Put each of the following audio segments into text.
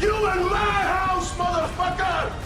You in my house, motherfucker!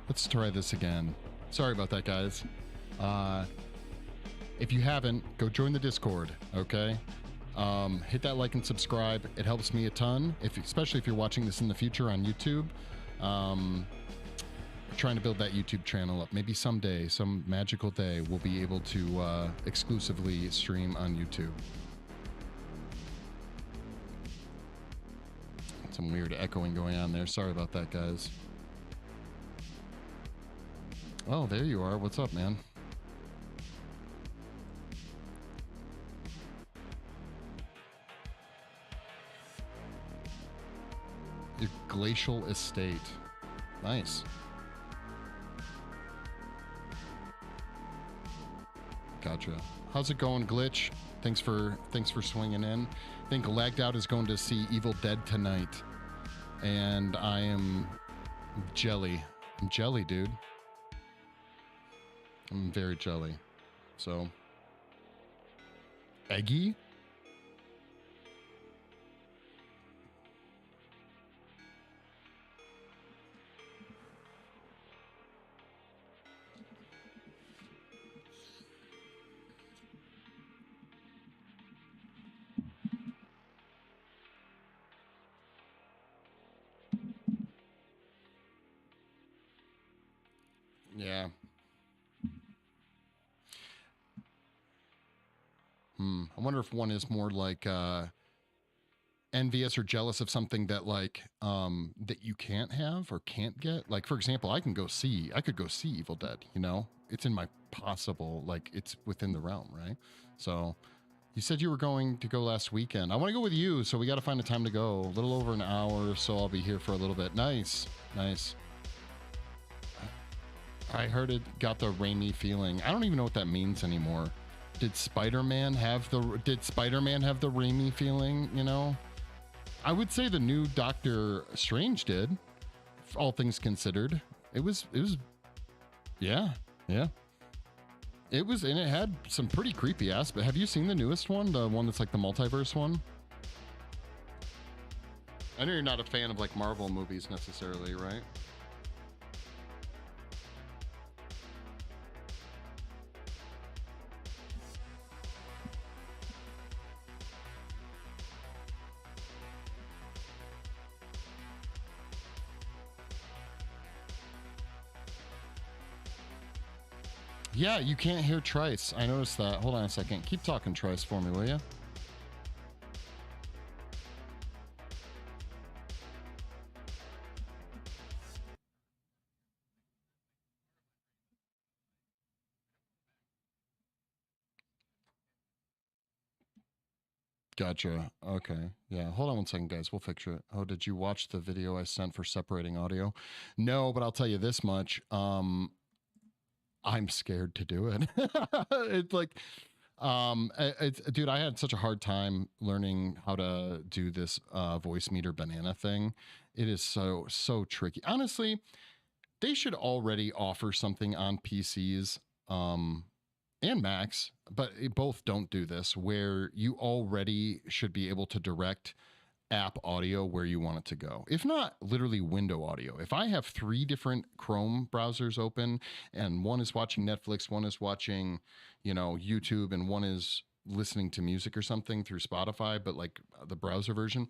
Let's try this again. Sorry about that, guys. If you haven't, go join the Discord, okay? Hit that like and subscribe. It helps me a ton, especially if you're watching this in the future on YouTube. We're trying to build that YouTube channel up. Maybe someday, some magical day, we'll be able to exclusively stream on YouTube. Some weird echoing going on there. Sorry about that, guys. Oh, there you are. What's up, man? Your glacial estate. Nice. Gotcha. How's it going, Glitch? Thanks for swinging in. I think Lagged Out is going to see Evil Dead tonight, and I am Jelly. I'm jelly, dude. I'm very jelly. So, eggy? Yeah. I wonder if one is more like envious or jealous of something that that you can't have or can't get. Like, for example, I could go see Evil Dead, you know? It's in my possible, like, it's within the realm, right? So you said you were going to go last weekend. I want to go with you, so we got to find a time to go. A little over an hour, so I'll be here for a little bit. Nice. I heard it got the Raimi feeling. I don't even know what that means anymore. Did Spider-Man have the Raimi feeling, you know? I would say the new Doctor Strange did, all things considered. It was yeah. It was, and it had some pretty creepy aspects. Have you seen the newest one? The one that's like the multiverse one? I know you're not a fan of like Marvel movies necessarily, right? Yeah, you can't hear Trice. I noticed that. Hold on a second. Keep talking Trice for me, will you? Gotcha. Okay. Yeah. Hold on one second, guys. We'll fix it. Oh, did you watch the video I sent for separating audio? No, but I'll tell you this much. I'm scared to do it. It's like, dude, I had such a hard time learning how to do this voice meter banana thing. It is so tricky. Honestly, they should already offer something on PCs and Macs, but both don't do this, where you already should be able to direct app audio where you want it to go. If not, literally window audio. If I have 3 different Chrome browsers open and one is watching Netflix, one is watching, YouTube, and one is listening to music or something through Spotify, but like the browser version,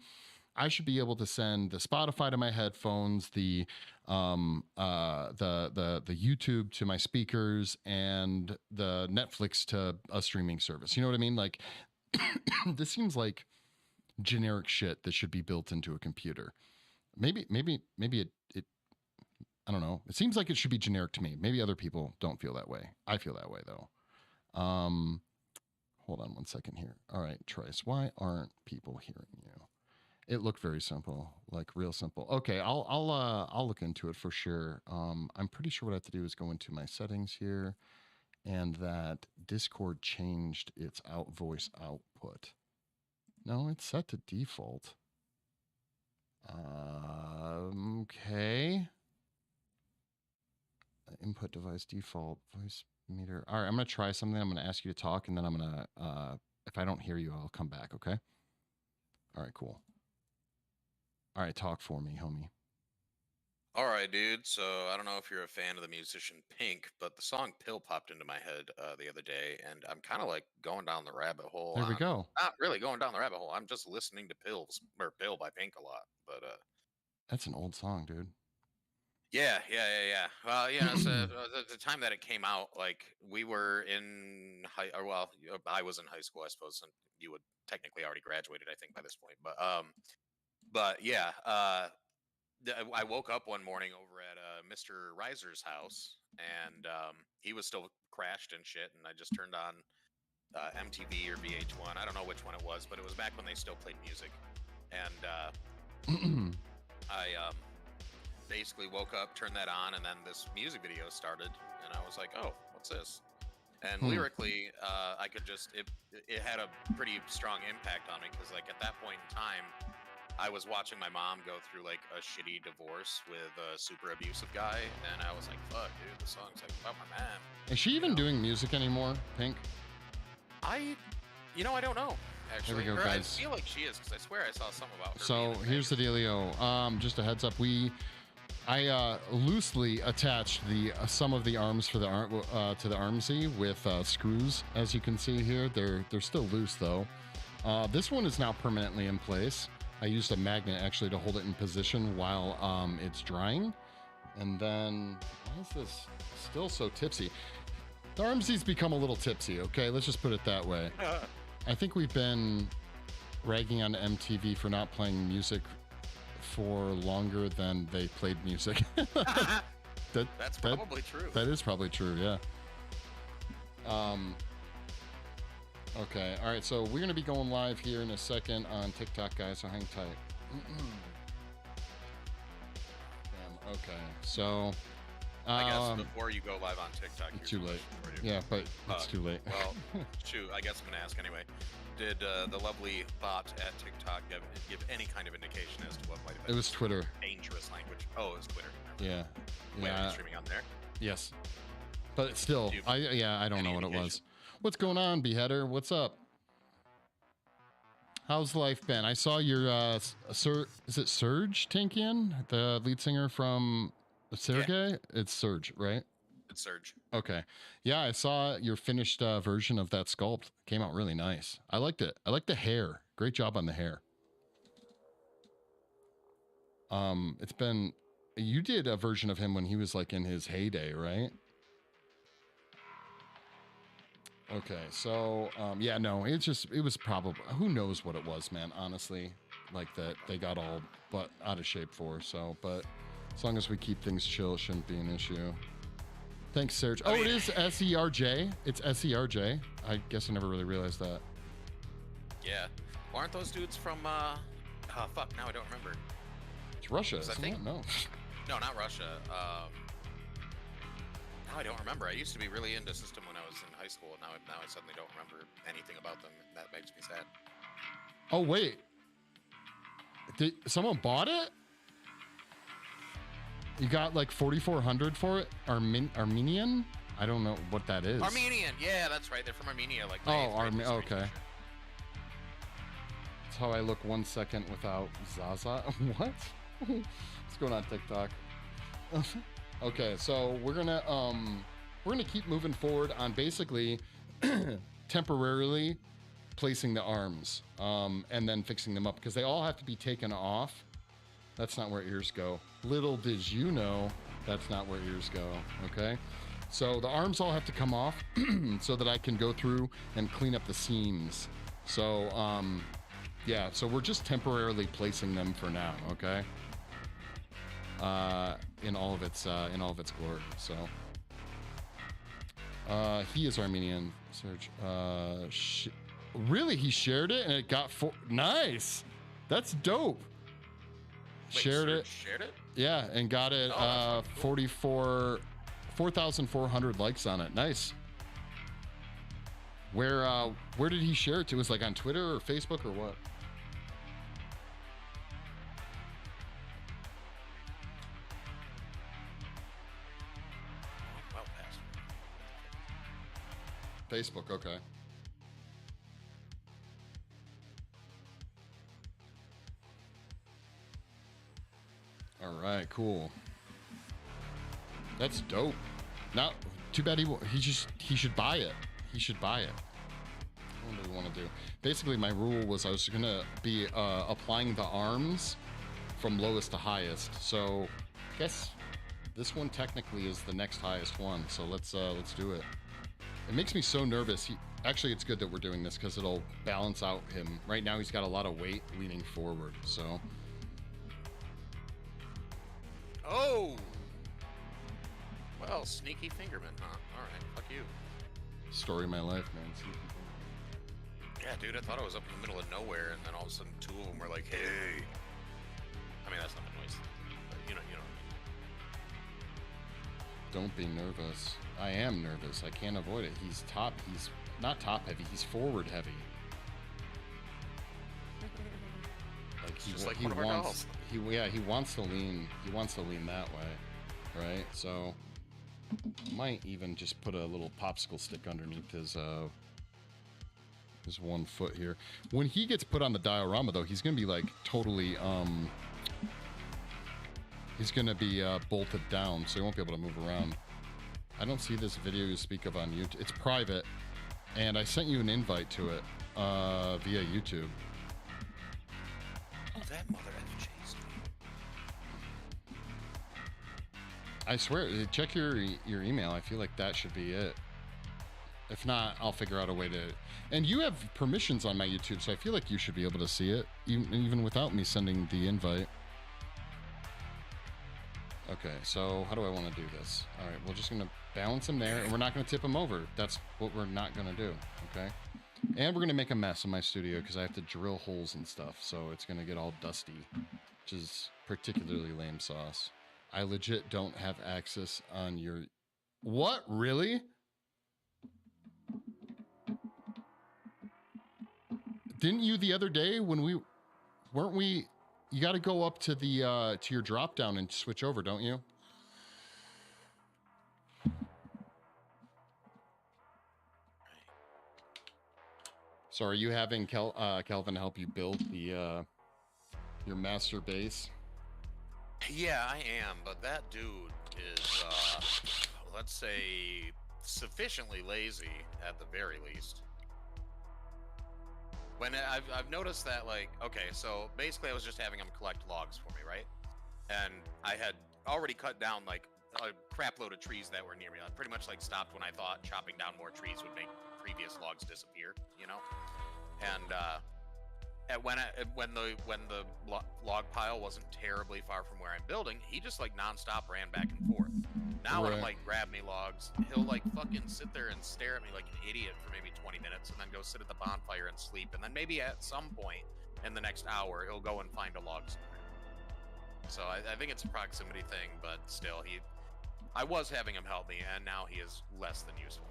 I should be able to send the Spotify to my headphones, the YouTube to my speakers, and the Netflix to a streaming service. You know what I mean? Like, this seems like generic shit that should be built into a computer. Maybe it I don't know. It seems like it should be generic to me. Maybe other people don't feel that way. I feel that way though. Hold on one second here. All right, Trice, why aren't people hearing you? It looked very simple, like real simple. Okay, I'll look into it for sure. I'm pretty sure what I have to do is go into my settings here, and that Discord changed its voice output. No, it's set to default. Okay. Input device default voice meter. All right, I'm gonna try something. I'm gonna ask you to talk, and then I'm gonna if I don't hear you, I'll come back. Okay. All right, cool. All right, talk for me, homie. All right, dude. So I don't know if you're a fan of the musician Pink, but the song "Pill" popped into my head the other day, and I'm kind of like going down the rabbit hole. There we go. Not really going down the rabbit hole. I'm just listening to "Pill" by Pink a lot. But that's an old song, dude. Yeah. Well, so the time that it came out, like we were in I was in high school, I suppose, and you would technically already graduated, I think, by this point. But yeah. I woke up one morning over at Mr. Reiser's house, and he was still crashed and shit. And I just turned on MTV or VH1. I don't know which one it was, but it was back when they still played music. And I basically woke up, turned that on, and then this music video started, and I was like, "Oh, what's this?" And lyrically, I could just it had a pretty strong impact on me because, like, at that point in time, I was watching my mom go through like a shitty divorce with a super abusive guy, and I was like, "Fuck, dude, the song's like about my man." Is she even doing music anymore, Pink? I don't know. Actually, Here we go, guys. I feel like she is because I swear I saw some about her. So here's the dealio. Just a heads up, I loosely attached some of the arms for the to the Armsie with screws, as you can see here. They're still loose though. This one is now permanently in place. I used a magnet actually to hold it in position while it's drying. And then, why is this still so tipsy? The Armsie's become a little tipsy, okay? Let's just put it that way. I think we've been ragging on MTV for not playing music for longer than they played music. That's probably true. That is probably true, yeah. Okay, all right, so we're going to be going live here in a second on TikTok, guys, so hang tight. Okay, so... I guess before you go live on TikTok... It's too late. Yeah, but it's too late. Well, shoot, I guess I'm going to ask anyway. Did the lovely bot at TikTok give any kind of indication as to what might have been... It was Twitter. ...dangerous language? Oh, it was Twitter. Yeah. Wait, are you streaming on there? Yes. But it's still, I don't know what it was. What's going on, Beheader? What's up? How's life been? I saw your, is it Serge Tankian? The lead singer from Sergey? Yeah. It's Serge, right? It's Serge. Okay. Yeah, I saw your finished version of that sculpt. Came out really nice. I liked it. I like the hair. Great job on the hair. You did a version of him when he was like in his heyday, right? Okay, so, yeah, no, it was probably, who knows what it was, man, honestly, like that they got all but out of shape for, so, but as long as we keep things chill, it shouldn't be an issue. Thanks, Serge. Oh, it is SERJ. It's SERJ. I guess I never really realized that. Yeah. Well, aren't those dudes from, fuck, now I don't remember. It's Russia, isn't it? No. No, not Russia. Now I don't remember. I used to be really into System when I was in high school. Now I suddenly don't remember anything about them. That makes me sad. Oh, wait. Did someone bought it? You got like 4,400 for it? Armenian? I don't know what that is. Armenian. Yeah, that's right. They're from Armenia. Like okay. That's how I look 1 second without Zaza. What? What's going on TikTok? Okay, so we're gonna keep moving forward on basically temporarily placing the arms and then fixing them up because they all have to be taken off. That's not where ears go. Little did you know that's not where ears go. Okay, so the arms all have to come off so that I can go through and clean up the seams. So yeah, so we're just temporarily placing them for now. Okay. In all of its glory. So he is Armenian, Serge. Really, he shared it and it got nice. That's dope. Wait, shared Serge it. Shared it? Yeah, and got it 4,400 likes on it. Nice. Where did he share it to? Was it like on Twitter or Facebook or what? Facebook, okay. All right, cool. That's dope. Now, too bad he should buy it. He should buy it. What do we want to do? Basically, my rule was I was gonna be applying the arms from lowest to highest. So, I guess this one technically is the next highest one. So let's do it. It makes me so nervous. Actually, it's good that we're doing this because it'll balance out him. Right now, he's got a lot of weight leaning forward, so. Oh! Well, sneaky fingerman, huh? All right, fuck you. Story of my life, man. Yeah, dude, I thought I was up in the middle of nowhere, and then all of a sudden 2 of them were like, hey. I mean, that's not the noise, but you know what I mean. Don't be nervous. I am nervous. I can't avoid it. He's not top heavy. He's forward heavy. Like It's just like one of our dolls. He wants to lean. He wants to lean that way, right? So might even just put a little popsicle stick underneath his one foot here. When he gets put on the diorama, though, he's gonna be like totally he's gonna be bolted down, so he won't be able to move around. I don't see this video you speak of on YouTube. It's private, and I sent you an invite to it via YouTube. Oh, that mother FJ's. I swear, check your email. I feel like that should be it. If not, I'll figure out a way to. And you have permissions on my YouTube, so I feel like you should be able to see it, even without me sending the invite. Okay, so how do I want to do this? All right, we're just going to balance him there, and we're not going to tip him over. That's what we're not going to do, okay? And we're going to make a mess in my studio because I have to drill holes and stuff, so it's going to get all dusty, which is particularly lame sauce. I legit don't have access on your... What? Really? Didn't you the other day when we... Weren't we... You got to go up to the to your drop down and switch over, don't you? So are you having Kelvin help you build the your master base? Yeah, I am, but that dude is let's say sufficiently lazy at the very least. When I've noticed that, like, okay, so basically I was just having him collect logs for me, right? And I had already cut down like a crap load of trees that were near me. I pretty much like stopped when I thought chopping down more trees would make previous logs disappear, you know? And when the log pile wasn't terribly far from where I'm building, he just like nonstop ran back and forth. Now when I'm like, grab me logs, he'll like fucking sit there and stare at me like an idiot for maybe 20 minutes and then go sit at the bonfire and sleep. And then maybe at some point in the next hour, he'll go and find a log somewhere. So I think it's a proximity thing, but still, I was having him help me, and now he is less than useful.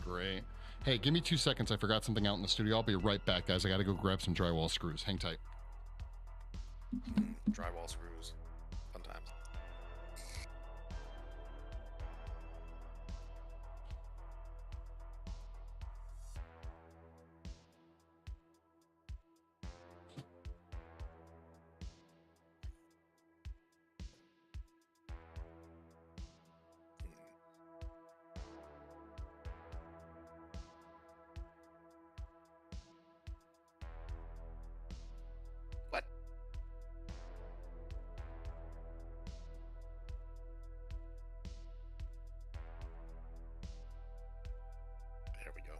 Great. Hey, give me 2 seconds. I forgot something out in the studio. I'll be right back, guys. I got to go grab some drywall screws. Hang tight. Drywall screws. Fun times. What? There we go.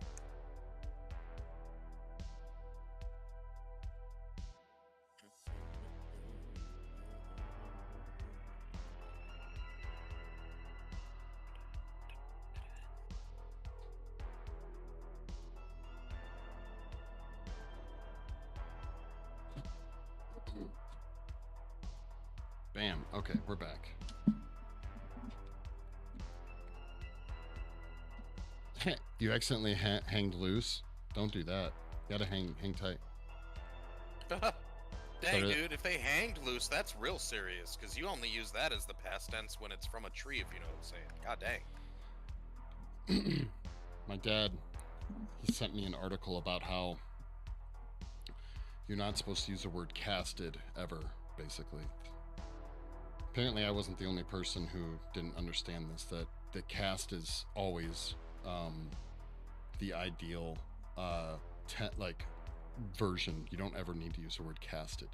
Bam. Okay, we're back. You accidentally hanged loose. Don't do that. You gotta hang tight. Dang, dude, if they hanged loose, that's real serious, because you only use that as the past tense when it's from a tree, if you know what I'm saying. God dang. My dad, he sent me an article about how you're not supposed to use the word casted ever, basically. Apparently I wasn't the only person who didn't understand this, that the cast is always the ideal version. You don't ever need to use the word casted.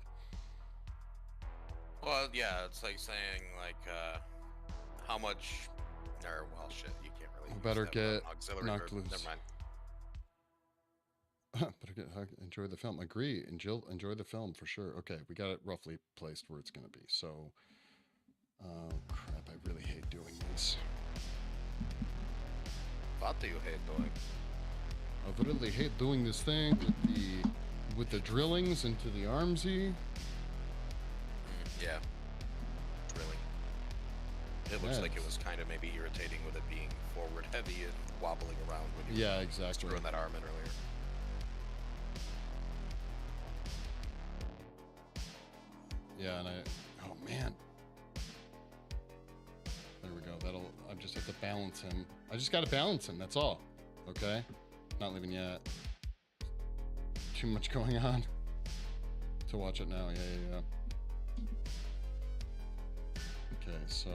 Well, yeah, it's like saying, like, how much, or, well, shit, you can't really use better that get auxiliary knocked verb. loose. Never mind. Better get enjoy the film. Agree. Enjoy the film for sure. Okay, we got it roughly placed where it's going to be. So, crap, I really hate doing this. What do you hate doing? I really hate doing this thing with the drillings into the Armsie. Yeah. Drilling. It looks like it was kind of maybe irritating with it being forward heavy and wobbling around when you were screwing that arm in earlier. Yeah, and oh man. There we go. I just have to balance him. I just got to balance him. That's all. Okay. Not leaving yet. Too much going on to watch it now. Yeah. Okay, so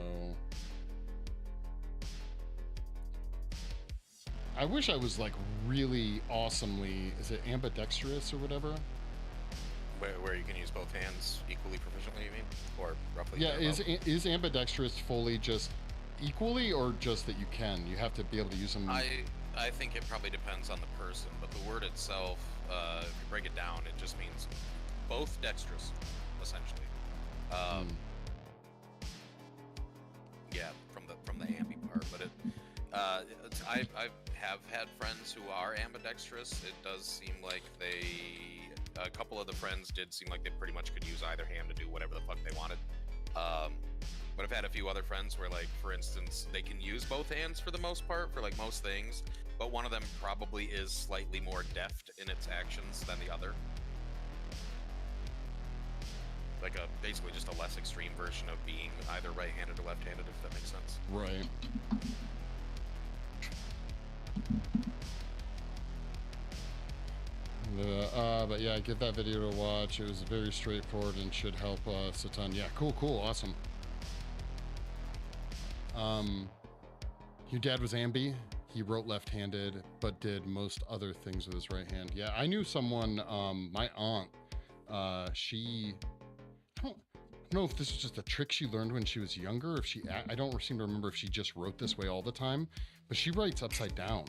I wish I was like really awesomely, is it ambidextrous or whatever? Where you can use both hands equally proficiently, you mean? Or roughly? Yeah, is ambidextrous fully just equally, or just that you can? You have to be able to use them. I think it probably depends on the person, but the word itself, if you break it down, it just means both dexterous, essentially. Yeah, from the ambi part, but I have had friends who are ambidextrous. It does seem like a couple of the friends did seem like they pretty much could use either hand to do whatever the fuck they wanted. But I've had a few other friends where, like, for instance, they can use both hands for the most part, for like most things, but one of them probably is slightly more deft in its actions than the other. Like basically just a less extreme version of being either right-handed or left-handed, if that makes sense. Right. But yeah, give that video to watch. It was very straightforward and should help us a ton. Yeah, cool, awesome. Your dad was ambi. He wrote left-handed, but did most other things with his right hand. Yeah, I knew someone, my aunt, I don't know if this is just a trick she learned when she was younger, if I don't seem to remember if she just wrote this way all the time, but she writes upside down.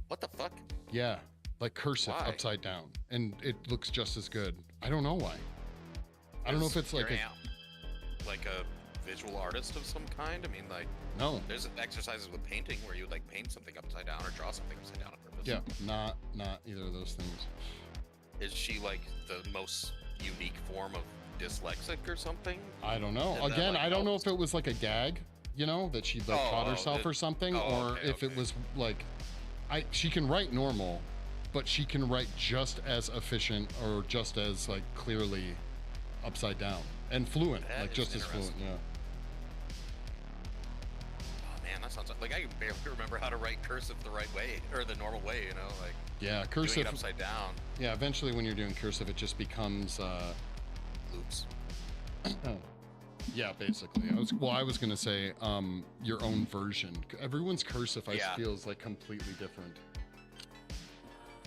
What the fuck? Yeah, like cursive. Why? Upside down, and it looks just as good. I don't know why. I don't know if it's like a visual artist of some kind. I mean, like, no, there's exercises with painting where you like paint something upside down or draw something upside down on purpose. Yeah, not either of those things. Is she like the most unique form of dyslexic or something? I don't know. Again, I don't know if it was like a gag, you know, that she like taught herself or something, or if it was like, she can write normal, but she can write just as efficient or just as like clearly upside down and fluent, like just as fluent. Yeah. Oh man, that sounds like I can barely remember how to write cursive the right way or the normal way, you know, like. Yeah, cursive. Doing it upside down. Yeah, eventually when you're doing cursive, it just becomes loops. Yeah, basically. I was gonna say your own version. Everyone's cursive, I feel, is like completely different.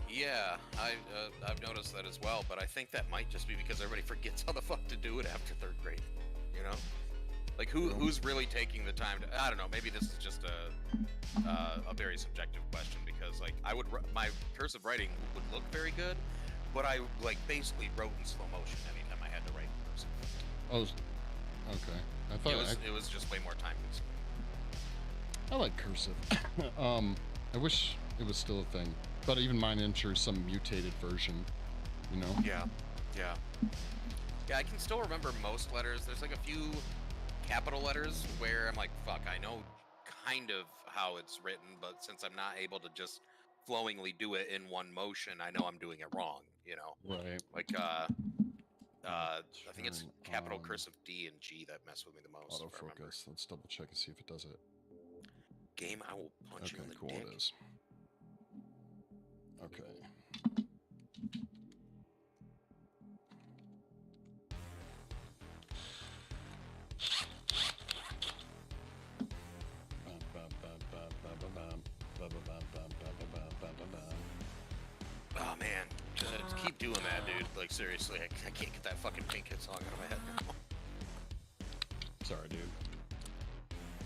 Yeah, I've noticed that as well, but I think that might just be because everybody forgets how the fuck to do it after 3rd grade. You know, like who's really taking the time to? I don't know. Maybe this is just a very subjective question, because like my cursive writing would look very good, but I like basically wrote in slow motion anytime I had to write cursive. Oh, okay. I thought it was just way more time consuming. I like cursive. I wish it was still a thing, but even mine enters some mutated version, you know? Yeah. I can still remember most letters. There's like a few capital letters where I'm like, fuck, I know kind of how it's written, but since I'm not able to just flowingly do it in one motion, I know I'm doing it wrong, you know? Right. Like, I think it's capital cursive D and G that mess with me the most. Autofocus. Let's double check and see if it does it. Game, I will punch you in the cool, dick. It is. Okay. Oh man, just keep doing that, dude. Like seriously, I can't get that fucking Pink Hit song out of my head now. Sorry, dude.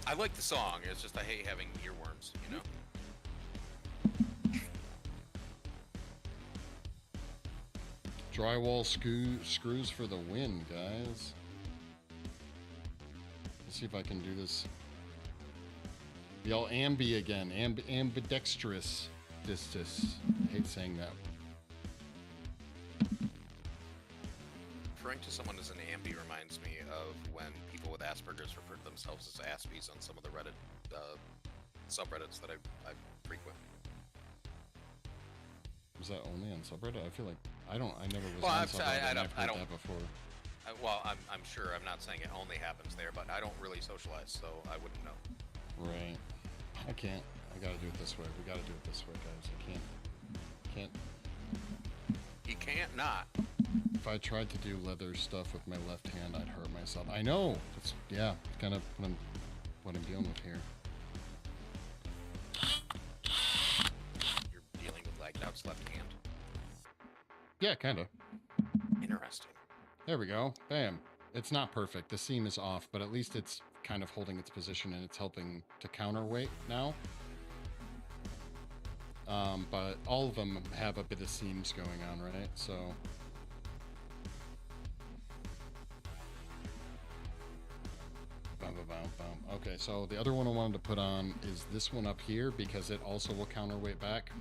I like the song, it's just I hate having earworms, you know? Drywall screws for the win, guys. Let's see if I can do this. Y'all ambi again. Ambidextrous. I hate saying that. Referring to someone as an ambi reminds me of when people with Asperger's refer to themselves as Aspies on some of the Reddit subreddits that I frequent. Was that only on subreddit? I feel like I never was well, on subreddit. I don't that before. well, I'm sure. I'm not saying it only happens there, but I don't really socialize, so I wouldn't know. Right. I can't. I gotta do it this way. We gotta do it this way, guys. I can't. You can't not. If I tried to do leather stuff with my left hand, I'd hurt myself. I know. It's kind of what I'm dealing with here. You're dealing with Lagdow's left hand. Yeah, kind of. Interesting. There we go. Bam. It's not perfect. The seam is off, but at least it's kind of holding its position and it's helping to counterweight now. But all of them have a bit of seams going on, right? So. Okay, so the other one I wanted to put on is this one up here because it also will counterweight back.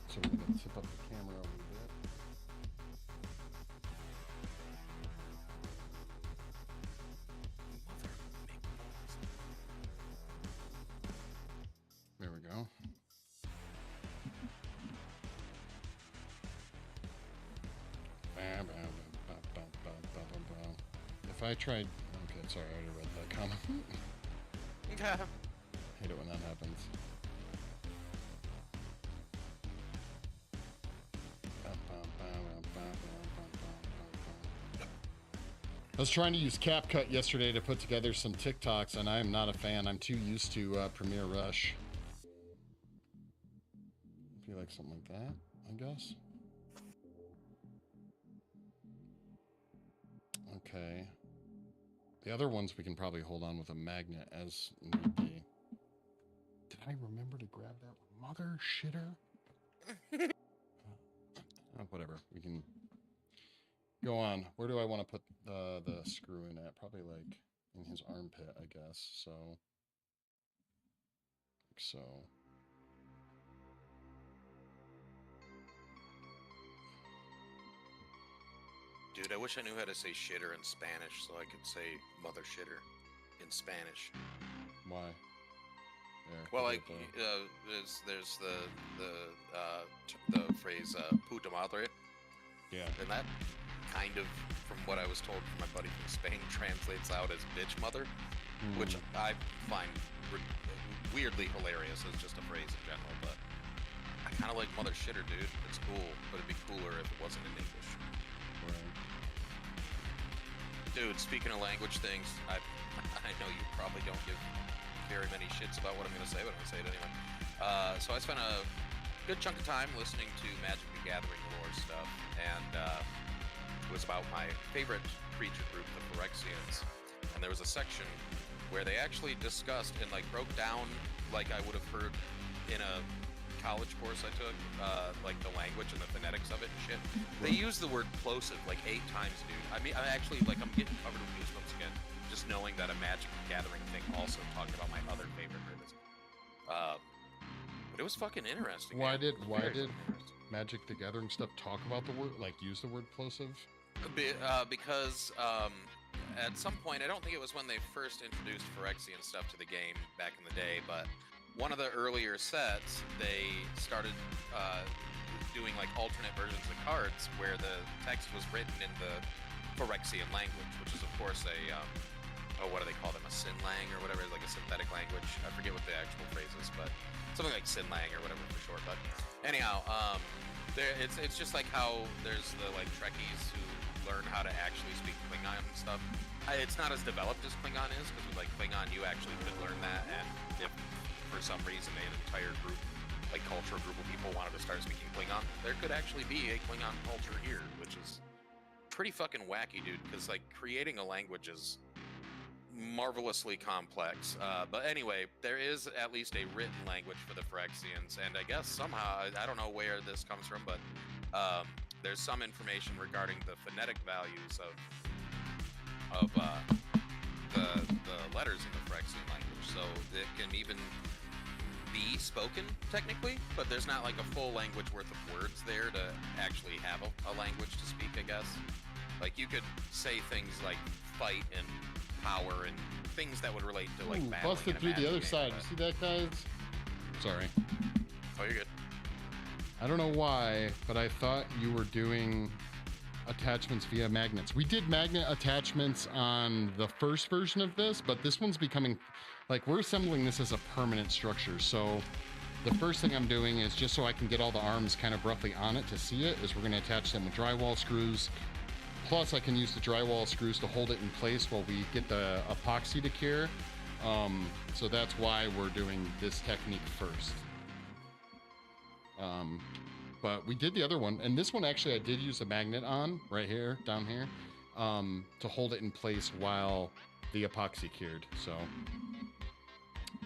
So we're going to tip up the camera a little bit. There we go. If I tried... Okay, sorry, I already read that comment. Hate it when that happens. I was trying to use CapCut yesterday to put together some TikToks, and I am not a fan. I'm too used to Premiere Rush. Be like something like that, I guess. Okay. The other ones we can probably hold on with a magnet as need be. Did I remember to grab that mother shitter? Whatever. We can go on. Where do I want to put the screw in at? Probably like in his armpit, I guess. So. Like so. Dude, I wish I knew how to say shitter in Spanish so I could say mother shitter in Spanish. Why? There, well, like, there's the phrase puta madre. Yeah. And that kind of, from what I was told from my buddy from Spain, translates out as bitch mother, which I find weirdly hilarious as just a phrase in general, but I kind of like mother shitter, dude. It's cool, but it'd be cooler if it wasn't in English. Right. Dude, speaking of language things, I know you probably don't give very many shits about what I'm going to say, but I'm going to say it anyway. So I spent a good chunk of time listening to Magic the Gathering lore stuff, and it was about my favorite creature group, the Phyrexians. And there was a section where they actually discussed and like broke down, like I would have heard in a college course I took, like the language and the phonetics of it and shit. They use the word plosive like 8 times, dude. I mean, I'm actually like, I'm getting covered with goosebumps again, just knowing that a Magic the Gathering thing also talked about my other favorite ribbons. But it was fucking interesting. Why did Magic the Gathering stuff talk about the word, like use the word plosive? Because at some point, I don't think it was when they first introduced Phyrexian stuff to the game back in the day, but one of the earlier sets, they started doing like alternate versions of cards where the text was written in the Phyrexian language, which is of course a what do they call them, a synlang or whatever, like a synthetic language. I forget what the actual phrase is, but something like synlang or whatever for short. But anyhow, it's just like how there's the like Trekkies who learn how to actually speak Klingon and stuff. It's not as developed as Klingon is, because with like Klingon you actually could learn that, and if for some reason an entire group, like cultural group of people wanted to start speaking Klingon, there could actually be a Klingon culture here, which is pretty fucking wacky, dude, because like creating a language is marvelously complex. But anyway, there is at least a written language for the Phyrexians, and I guess somehow, I don't know where this comes from, but there's some information regarding the phonetic values of the letters in the Phyrexian language, so it can even be spoken technically, but there's not like a full language worth of words there to actually have a language to speak, I guess. Like you could say things like fight and power and things that would relate to like battling. Busted through the other side. You see that, guys? Sorry. Oh, you're good. I don't know why, but I thought you were doing attachments via magnets. We did magnet attachments on the first version of this, but this one's becoming, like, we're assembling this as a permanent structure. So the first thing I'm doing is, just so I can get all the arms kind of roughly on it to see it, is we're going to attach them with drywall screws. Plus, I can use the drywall screws to hold it in place while we get the epoxy to cure. So that's why we're doing this technique first. But we did the other one, and this one actually I did use a magnet on, right here, down here, to hold it in place while the epoxy cured. So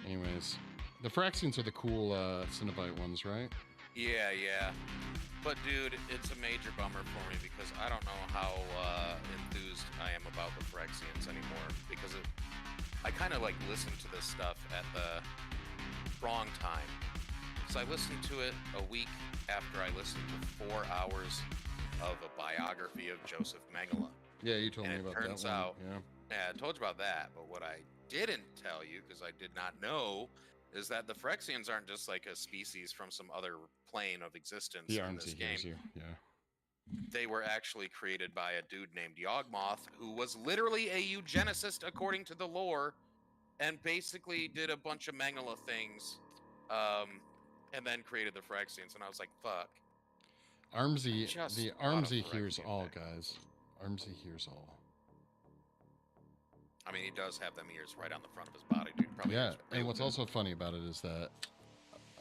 anyways, the Fraxians are the cool Cinnabite ones, right? Yeah, yeah. But dude, it's a major bummer for me because I don't know how enthused I am about the Phyrexians anymore, because I kind of like listened to this stuff at the wrong time. So I listened to it a week after I listened to 4 hours of a biography of Joseph Mengele. Yeah, you told me about that one. Turns out, yeah, I told you about that. But what I didn't tell you, because I did not know, is that the Phyrexians aren't just like a species from some other plane of existence in this game. They were actually created by a dude named Yawgmoth, who was literally a eugenicist according to the lore, and basically did a bunch of Mengele things, and then created the Phyrexians. And I was like, fuck. Armsie, the Armsie hears all, guys. Armsie hears all. I mean, he does have them ears right on the front of his body, dude. Probably yeah, and what's also funny about it is that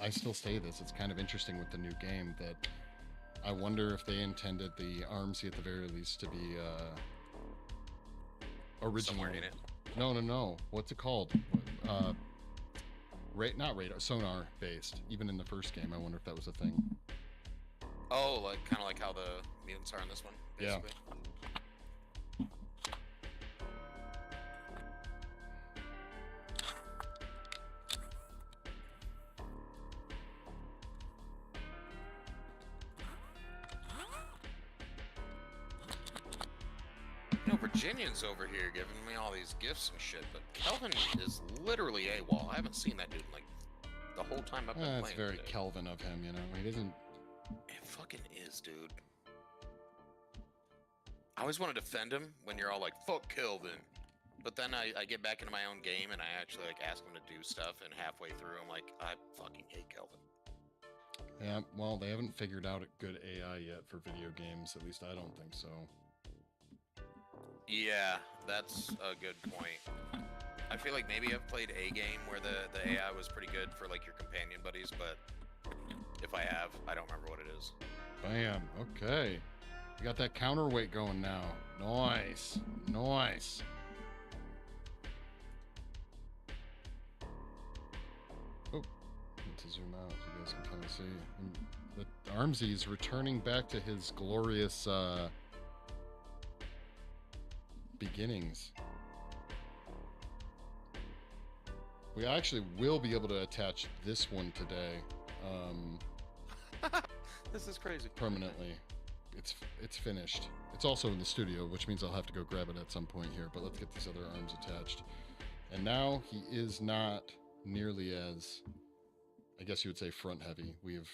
I still say this. It's kind of interesting with the new game that I wonder if they intended the Armsie at the very least to be original. Somewhere in it. No. What's it called? Not radar, sonar based. Even in the first game, I wonder if that was a thing. Oh, like kind of like how the mutants are in this one, basically. Yeah. Virginian's over here giving me all these gifts and shit, but Kelvin is literally AWOL. I haven't seen that dude like the whole time I've been playing. That's very Kelvin of him, you know. He doesn't. It fucking is, dude. I always want to defend him when you're all like, fuck Kelvin. But then I get back into my own game and I actually like ask him to do stuff, and halfway through I'm like, I fucking hate Kelvin. Yeah, well, they haven't figured out a good AI yet for video games. At least I don't think so. Yeah, that's a good point. I feel like maybe I've played a game where the AI was pretty good for like your companion buddies, but if I have, I don't remember what it is. Bam. Okay. We got that counterweight going now. Nice. Nice. Oh, need to zoom out so you guys can kind of see. And the Armsie's returning back to his glorious beginnings. We actually will be able to attach this one today. This is crazy. Permanently. It's finished. It's also in the studio, which means I'll have to go grab it at some point here, but let's get these other arms attached. And now he is not nearly as, I guess you would say, front heavy. We've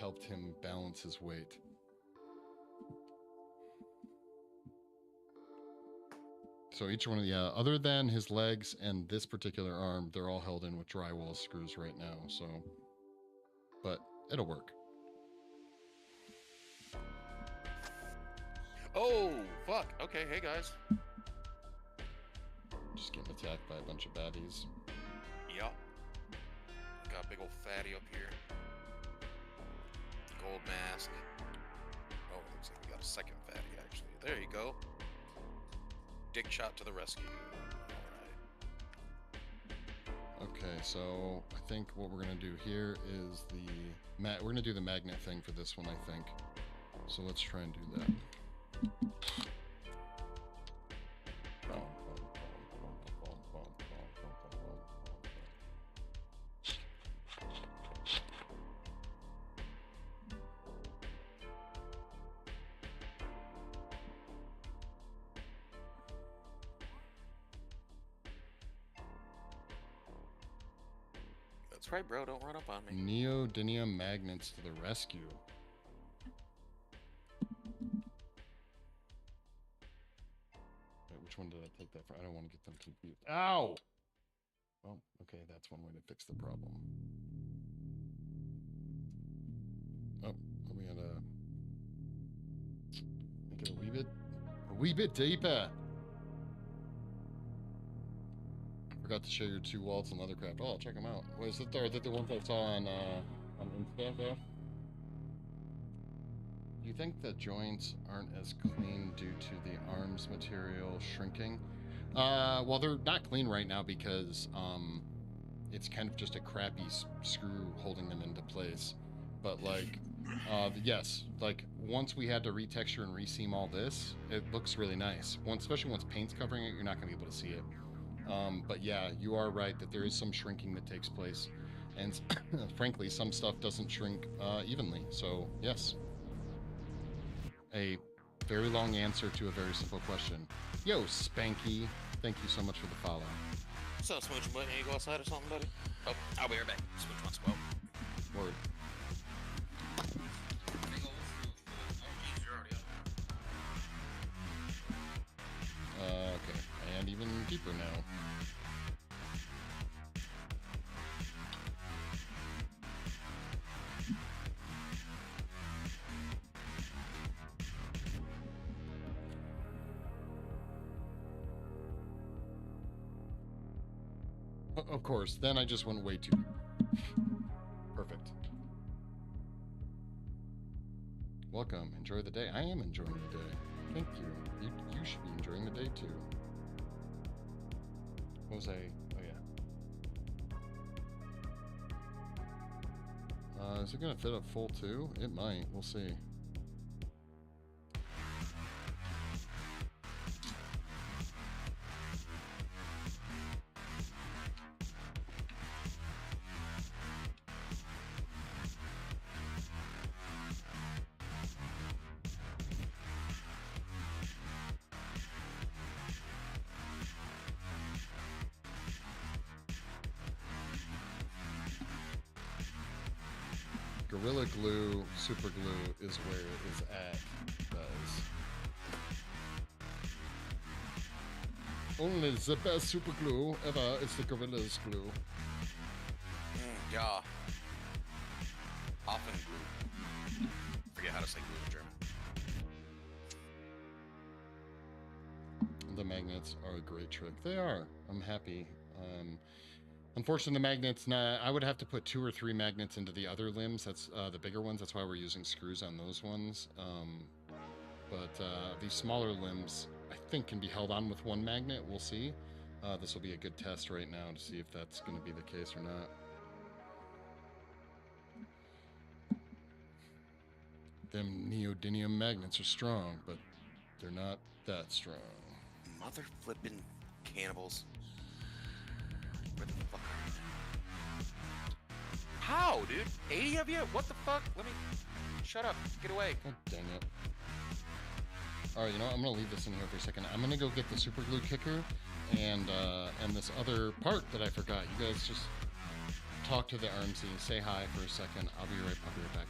helped him balance his weight. So each one of the, other than his legs and this particular arm, they're all held in with drywall screws right now. So, but it'll work. Oh, fuck. Okay, hey guys. Just getting attacked by a bunch of baddies. Yup. Got a big old fatty up here. Gold mask. Oh, looks like we got a second fatty, actually. There you go. Dick shot to the rescue. All right. Okay, so I think what we're gonna do here is we're gonna do the magnet thing for this one, I think. So let's try and do that. That's right, bro. Don't run up on me. Neodymium magnets to the rescue. Wait, which one did I take that for? I don't want to get them confused. Ow! Well, okay, that's one way to fix the problem. Oh, we gotta make it a wee bit deeper. Forgot to show your 2 walls and leathercraft. Oh, check them out. What is it? Are they the ones I saw on Insta there? Do you think the joints aren't as clean due to the arms material shrinking? Well, they're not clean right now because it's kind of just a crappy screw holding them into place. But like, yes, like once we had to retexture and reseam all this, it looks really nice. Especially once paint's covering it, you're not gonna be able to see it. But yeah, you are right that there is some shrinking that takes place, and frankly, some stuff doesn't shrink evenly. So yes, a very long answer to a very simple question. Yo, Spanky, thank you so much for the follow. So, Smooch, buddy, you go outside or something, buddy? Oh, I'll be right back. Smooch wants to go. Word. Okay, and even deeper now. Of course, then I just went way too deep. Perfect. Welcome. Enjoy the day. I am enjoying the day. Thank you. You should be enjoying the day too. What was I? Oh yeah. Is it gonna fit up full too? It might. We'll see. Gorilla Glue, Super Glue is where it is at, guys. Only the best super glue ever is the Gorilla's glue. Yeah. Often glue. Forget how to say glue in German. The magnets are a great trick. They are. I'm happy. Unfortunately, the magnets, I would have to put 2 or 3 magnets into the other limbs. That's the bigger ones. That's why we're using screws on those ones. But these smaller limbs, I think, can be held on with 1 magnet. We'll see. This will be a good test right now to see if that's going to be the case or not. Them neodymium magnets are strong, but they're not that strong. Mother flippin' cannibals. Where the fuck are you? How, dude? 80 of you? What the fuck? Let me... Shut up. Get away. God dang it. Alright, you know what? I'm going to leave this in here for a second. I'm going to go get the super glue kicker and this other part that I forgot. You guys just talk to the Armsie. Say hi for a second. I'll be right back.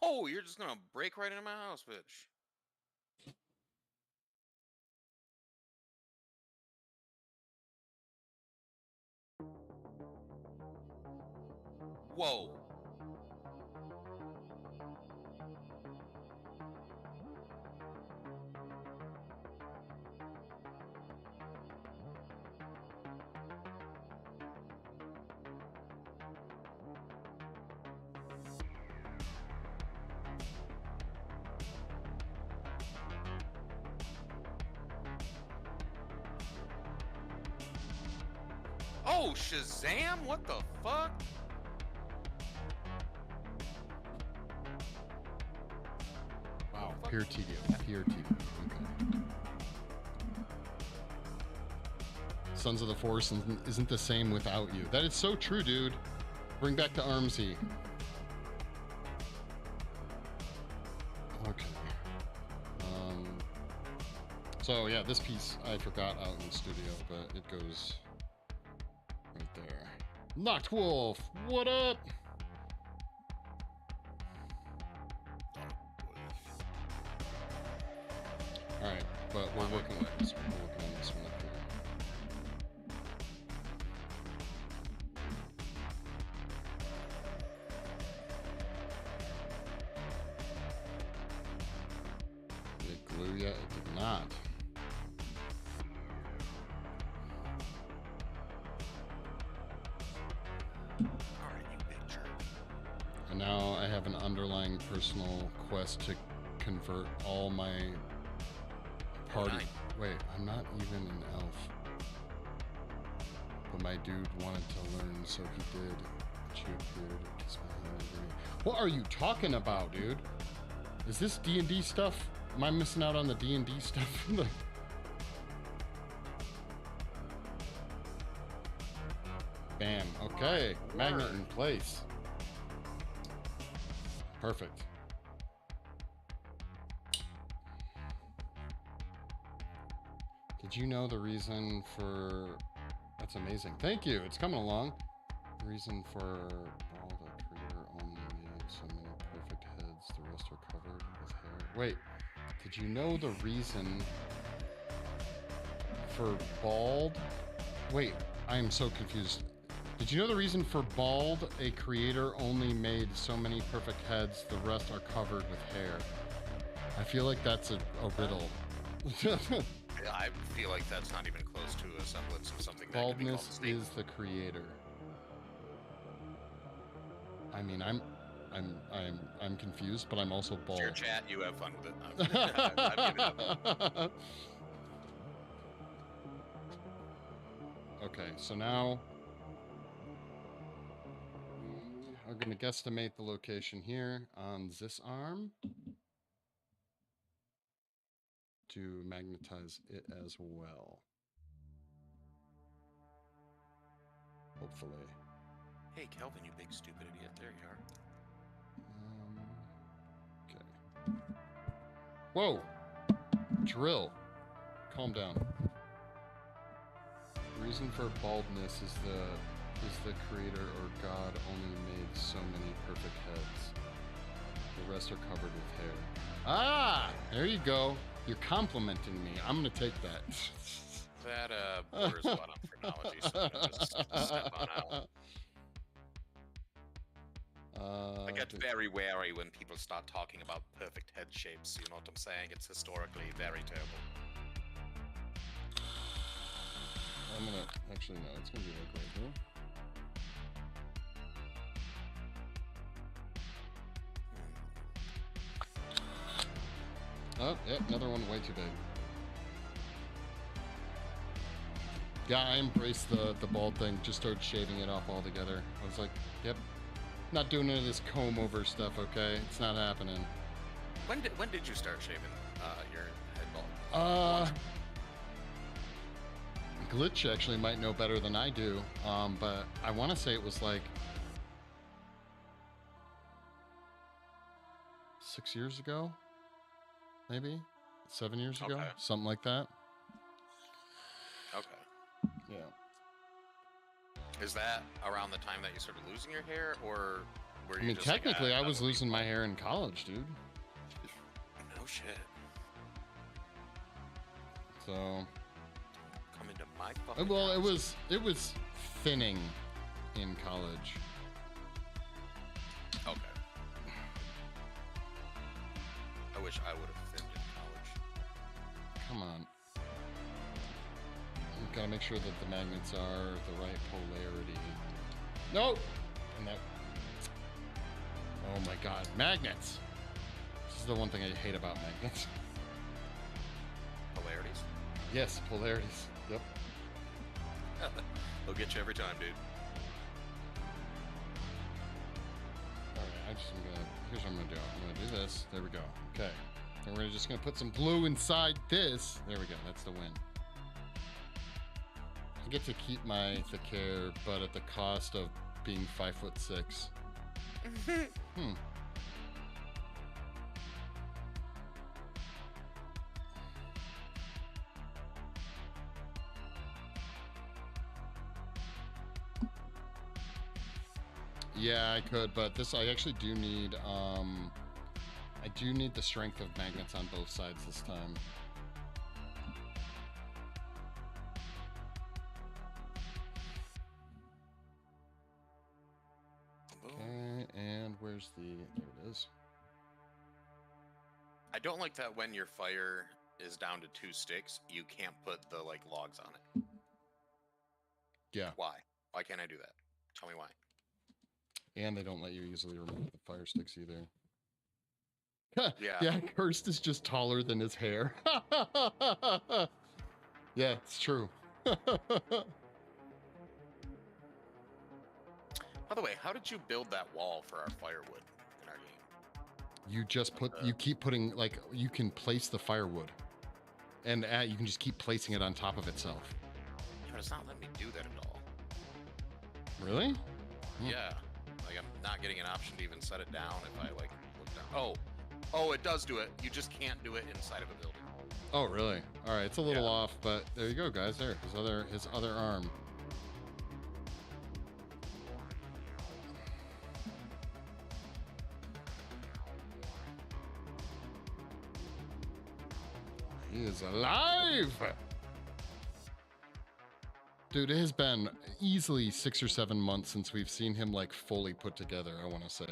Oh, you're just gonna break right into my house, bitch. Whoa. Oh, Shazam? What the fuck? Wow, pure tedium. Pure tedium. Okay. Sons of the Force isn't the same without you. That is so true, dude. Bring back the Armsie. Okay. So yeah, this piece I forgot out in the studio, but it goes right there. Knocked Wolf, what up? All right, but we're working with this one. We're working on this one up here. Did it glue yet? It did not. And now I have an underlying personal quest to convert all my party. Wait, I'm not even an elf. But my dude wanted to learn, so he did. She appeared. What are you talking about, dude? Is this D&D stuff? Am I missing out on the D&D stuff? Bam. Okay. Magnet in place. Perfect. Did you know the reason for... That's amazing. Thank you. It's coming along. The reason for all the creator only made so many perfect heads, the rest are covered with hair. Wait. Did you know the reason for bald? Wait. I am so confused. Did you know the reason for bald, a creator only made so many perfect heads, the rest are covered with hair? I feel like that's a riddle. I feel like that's not even close to a semblance of something. Baldness is the creator. I mean, I'm confused, but I'm also bald. It's your chat, you have fun with it. I've given up. Okay, so now we're going to guesstimate the location here on this arm to magnetize it as well. Hopefully. Hey, Kelvin, you big stupid idiot. There you are. Okay. Whoa! Drill. Calm down. The reason for baldness is the creator or God only made so many perfect heads. The rest are covered with hair. Ah! There you go. You're complimenting me. I'm gonna take that. That borders a lot on phrenology, so I'm gonna just step on out. I get very wary when people start talking about perfect head shapes. You know what I'm saying? It's historically very terrible. I'm gonna actually no. It's gonna be like right here. Oh, yep, another one way too big. Yeah, I embraced the bald thing. Just started shaving it off altogether. I was like, yep, not doing any of this comb over stuff. Okay, it's not happening. When did you start shaving your head bald? Glitch actually might know better than I do, but I want to say it was like 6 years ago, maybe 7 years ago, something like that. Okay. Yeah. Is that around the time that you started losing your hair, or were you? I mean, just technically, like, I was losing my hair in college, dude. No shit. So. Come into my fucking Well, house. it was thinning in college. Okay. I wish I would have thinned in college. Come on. We've got to make sure that the magnets are the right polarity. No! And that... Oh my god, magnets! This is the one thing I hate about magnets. Polarities? Yes, polarities. Yep. They'll get you every time, dude. Alright, here's what I'm gonna do. I'm gonna do this. There we go. Okay. And we're just gonna put some glue inside this. There we go. That's the win. I get to keep my thick hair, but at the cost of being 5'6". Yeah, I could, but this I actually do need. I do need the strength of magnets on both sides this time. Okay, and where's the? There it is. I don't like that when your fire is down to 2 sticks, you can't put the like logs on it. Yeah. Why? Why can't I do that? Tell me why. And they don't let you easily remove the fire sticks either. Yeah. Yeah, Cursed is just taller than his hair. Yeah, it's true. By the way, how did you build that wall for our firewood in our game? You just put, you keep putting, like, you can place the firewood. And you can just keep placing it on top of itself. Yeah, but it's not letting me do that at all. Really? Yeah. Like, I'm not getting an option to even set it down if I, like, look down. Oh, it does do it. You just can't do it inside of a building. Oh, really? All right, it's a little off, but there you go, guys. There, his other arm. He is alive! Dude, it has been easily 6 or 7 months since we've seen him, like, fully put together, I want to say.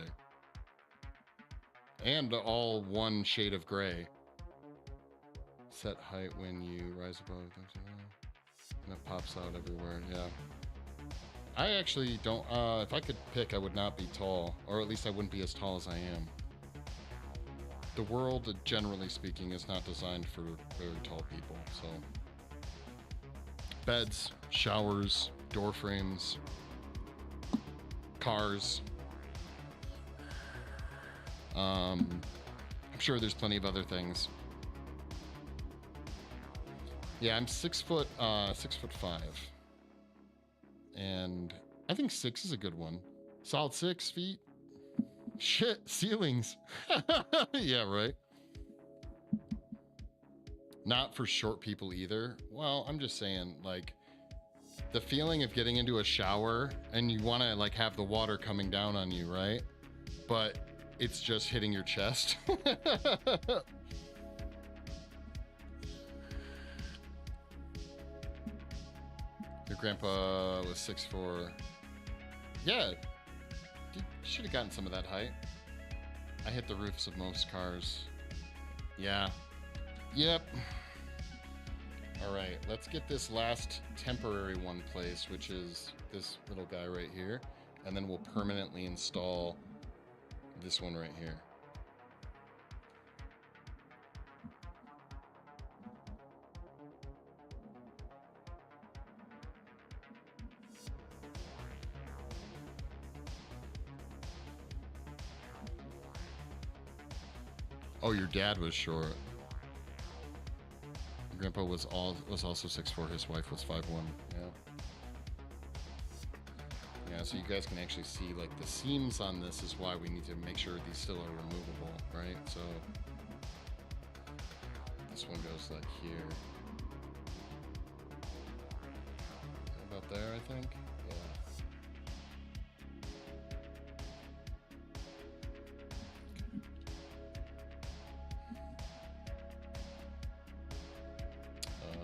And all one shade of gray. Set height when you rise above, and it pops out everywhere, yeah. I actually don't, if I could pick, I would not be tall, or at least I wouldn't be as tall as I am. The world, generally speaking, is not designed for very tall people, so. Beds, showers, door frames, cars. I'm sure there's plenty of other things. Yeah, I'm 6'5", and I think 6 is a good one. Solid 6 feet. Shit, ceilings. Yeah, right. Not for short people either. Well, I'm just saying, like, the feeling of getting into a shower and you want to, like, have the water coming down on you, right? But it's just hitting your chest. Your grandpa was 6'4". Yeah, you should have gotten some of that height. I hit the roofs of most cars. Yeah. Yep. All right, let's get this last temporary one placed, which is this little guy right here, and then we'll permanently install this one right here. Oh, your dad was short. Grandpa was also 6'4". His wife was 5'1". Yeah. Yeah, so you guys can actually see, like, the seams on this is why we need to make sure these still are removable, right? So this one goes like here. About there, I think. Yeah.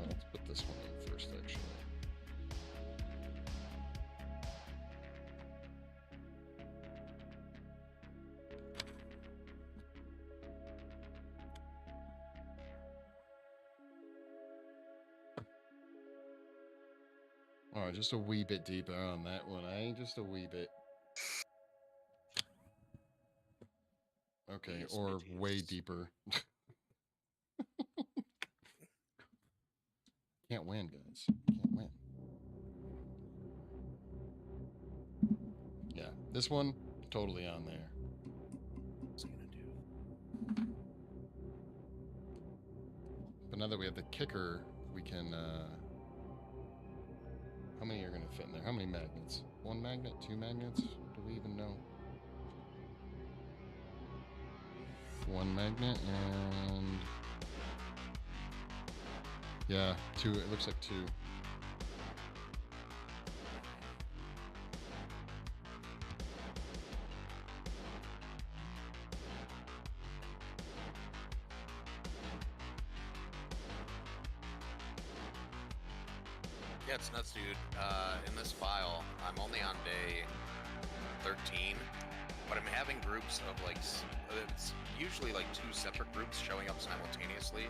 Let's put this one in first, actually. Oh, just a wee bit deeper on that one, eh? Just a wee bit. Okay, or way deeper. Can't win, guys. Can't win. Yeah, this one, totally on there. What's it gonna do? But now that we have the kicker, we can, how many are gonna fit in there? How many magnets? 1 magnet? 2 magnets? Do we even know? 1 magnet and... yeah, 2. It looks like 2. Yeah, it's nuts, dude. In this file, I'm only on day 13, but I'm having groups of like, it's usually like 2 separate groups showing up simultaneously,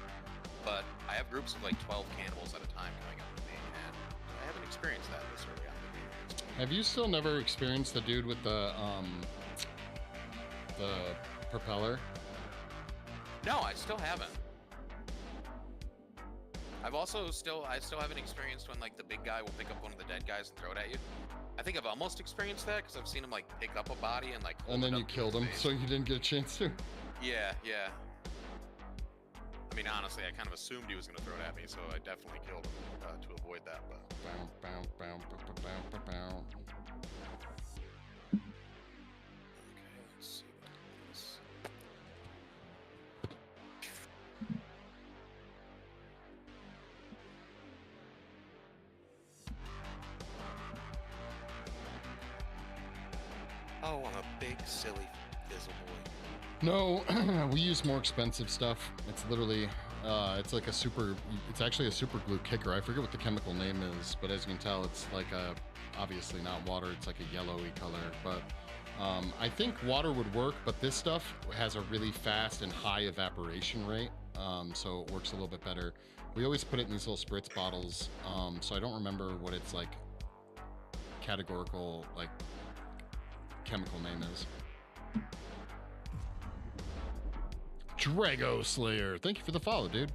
but I have groups of like 12 cannibals at a time coming up with me, and I haven't experienced that this early on in the game. Have you still never experienced the dude with the propeller? No, I still haven't. I still haven't experienced when like the big guy will pick up one of the dead guys and throw it at you. I think I've almost experienced that because I've seen him like pick up a body and like. And then you killed him, so you didn't get a chance to. Yeah, yeah. I mean, honestly, I kind of assumed he was going to throw it at me, so I definitely killed him to avoid that. But. Oh, I'm a big, silly fizzle boy. No, we use more expensive stuff. It's literally, it's like it's actually a super glue kicker. I forget what the chemical name is, but as you can tell, it's like obviously not water. It's like a yellowy color, but I think water would work, but this stuff has a really fast and high evaporation rate, so it works a little bit better. We always put it in these little spritz bottles, so I don't remember what its like categorical like chemical name is. Drago Slayer, thank you for the follow, dude.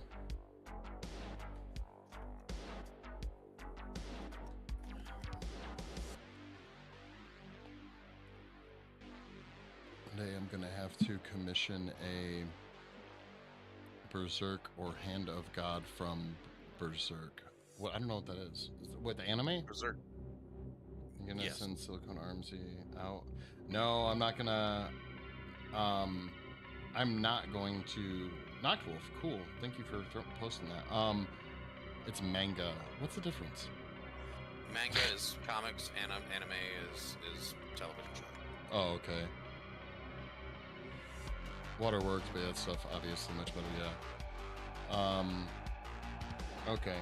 Today I'm gonna have to commission a Berserk or Hand of God from Berserk. What, I don't know what that is. What, the anime? Berserk. I'm gonna send Silicone Armsie out. No, I'm not gonna. I'm not going to. Not cool. Cool. Thank you for posting that. It's manga. What's the difference? Manga is comics, and anime is television show. Oh, okay. Waterworks, but that stuff obviously much better. Yeah. Okay.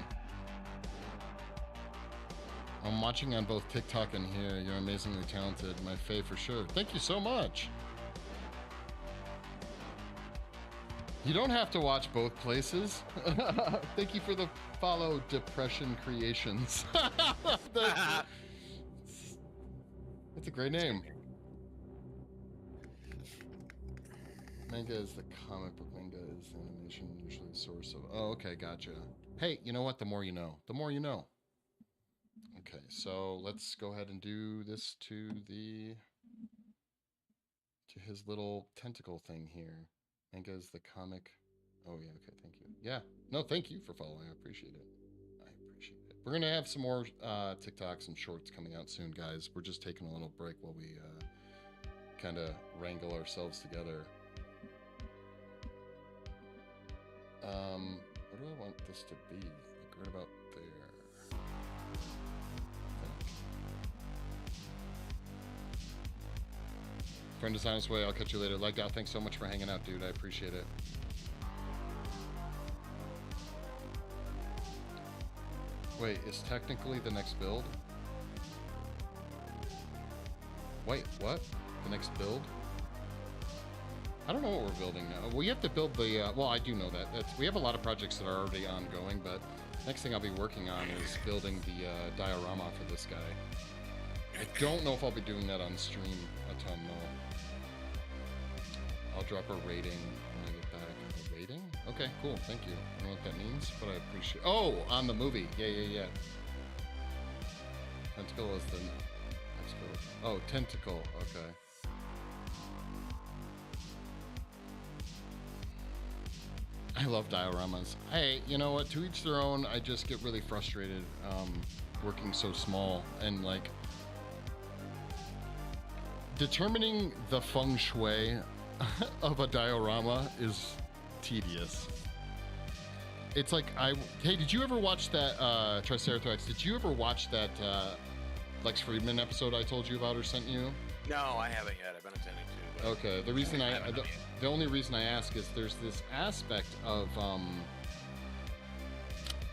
I'm watching on both TikTok and here. You're amazingly talented. My fave for sure. Thank you so much. You don't have to watch both places. Thank you for the follow, Depression Creations. That's a great name. Manga is the comic book. Manga is animation, usually the source of. Oh, okay, gotcha. Hey, you know what? The more you know. The more you know. Okay, so let's go ahead and do this to his little tentacle thing here. Manga is the comic. Oh yeah, okay, thank you. Yeah, no, thank you for following. I appreciate it. I appreciate it. We're gonna have some more TikToks and shorts coming out soon, guys. We're just taking a little break while we kind of wrangle ourselves together. What do I want this to be? Like right about there. Friend is on his way. I'll catch you later. Legged out. Thanks so much for hanging out, dude. I appreciate it. Wait, is technically the next build? Wait, what? The next build? I don't know what we're building now. We have to build the, well, I do know that. We have a lot of projects that are already ongoing, but next thing I'll be working on is building the diorama for this guy. I don't know if I'll be doing that on stream a ton, though. I'll drop a rating when I get back. A rating? Okay, cool. Thank you. I don't know what that means, but I appreciate. Oh, on the movie. Yeah. Tentacle is the. Oh, tentacle. Okay. I love dioramas. Hey, you know what? To each their own. I just get really frustrated working so small and like determining the feng shui of a diorama is tedious. It's like hey, did you ever watch that Triceratops? Did you ever watch that Lex Friedman episode I told you about or sent you? No, I haven't yet. I've been attending to. Okay, the reason the only reason I ask is there's this aspect of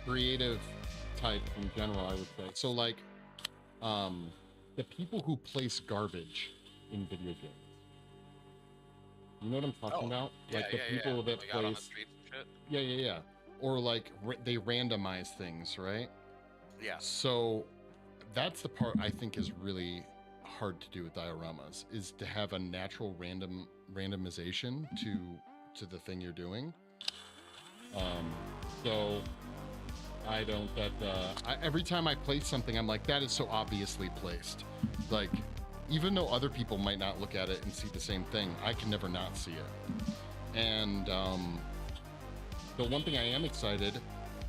creative types in general, I would say. So like, the people who place garbage in video games. You know what I'm talking about? Like the people that like place. out on the streets and shit. Yeah. Or like they randomize things, right? Yeah. So that's the part I think is really hard to do with dioramas, is to have a natural randomization to the thing you're doing. So I don't every time I place something, I'm like, that is so obviously placed. Like, even though other people might not look at it and see the same thing, I can never not see it. And the one thing I am excited,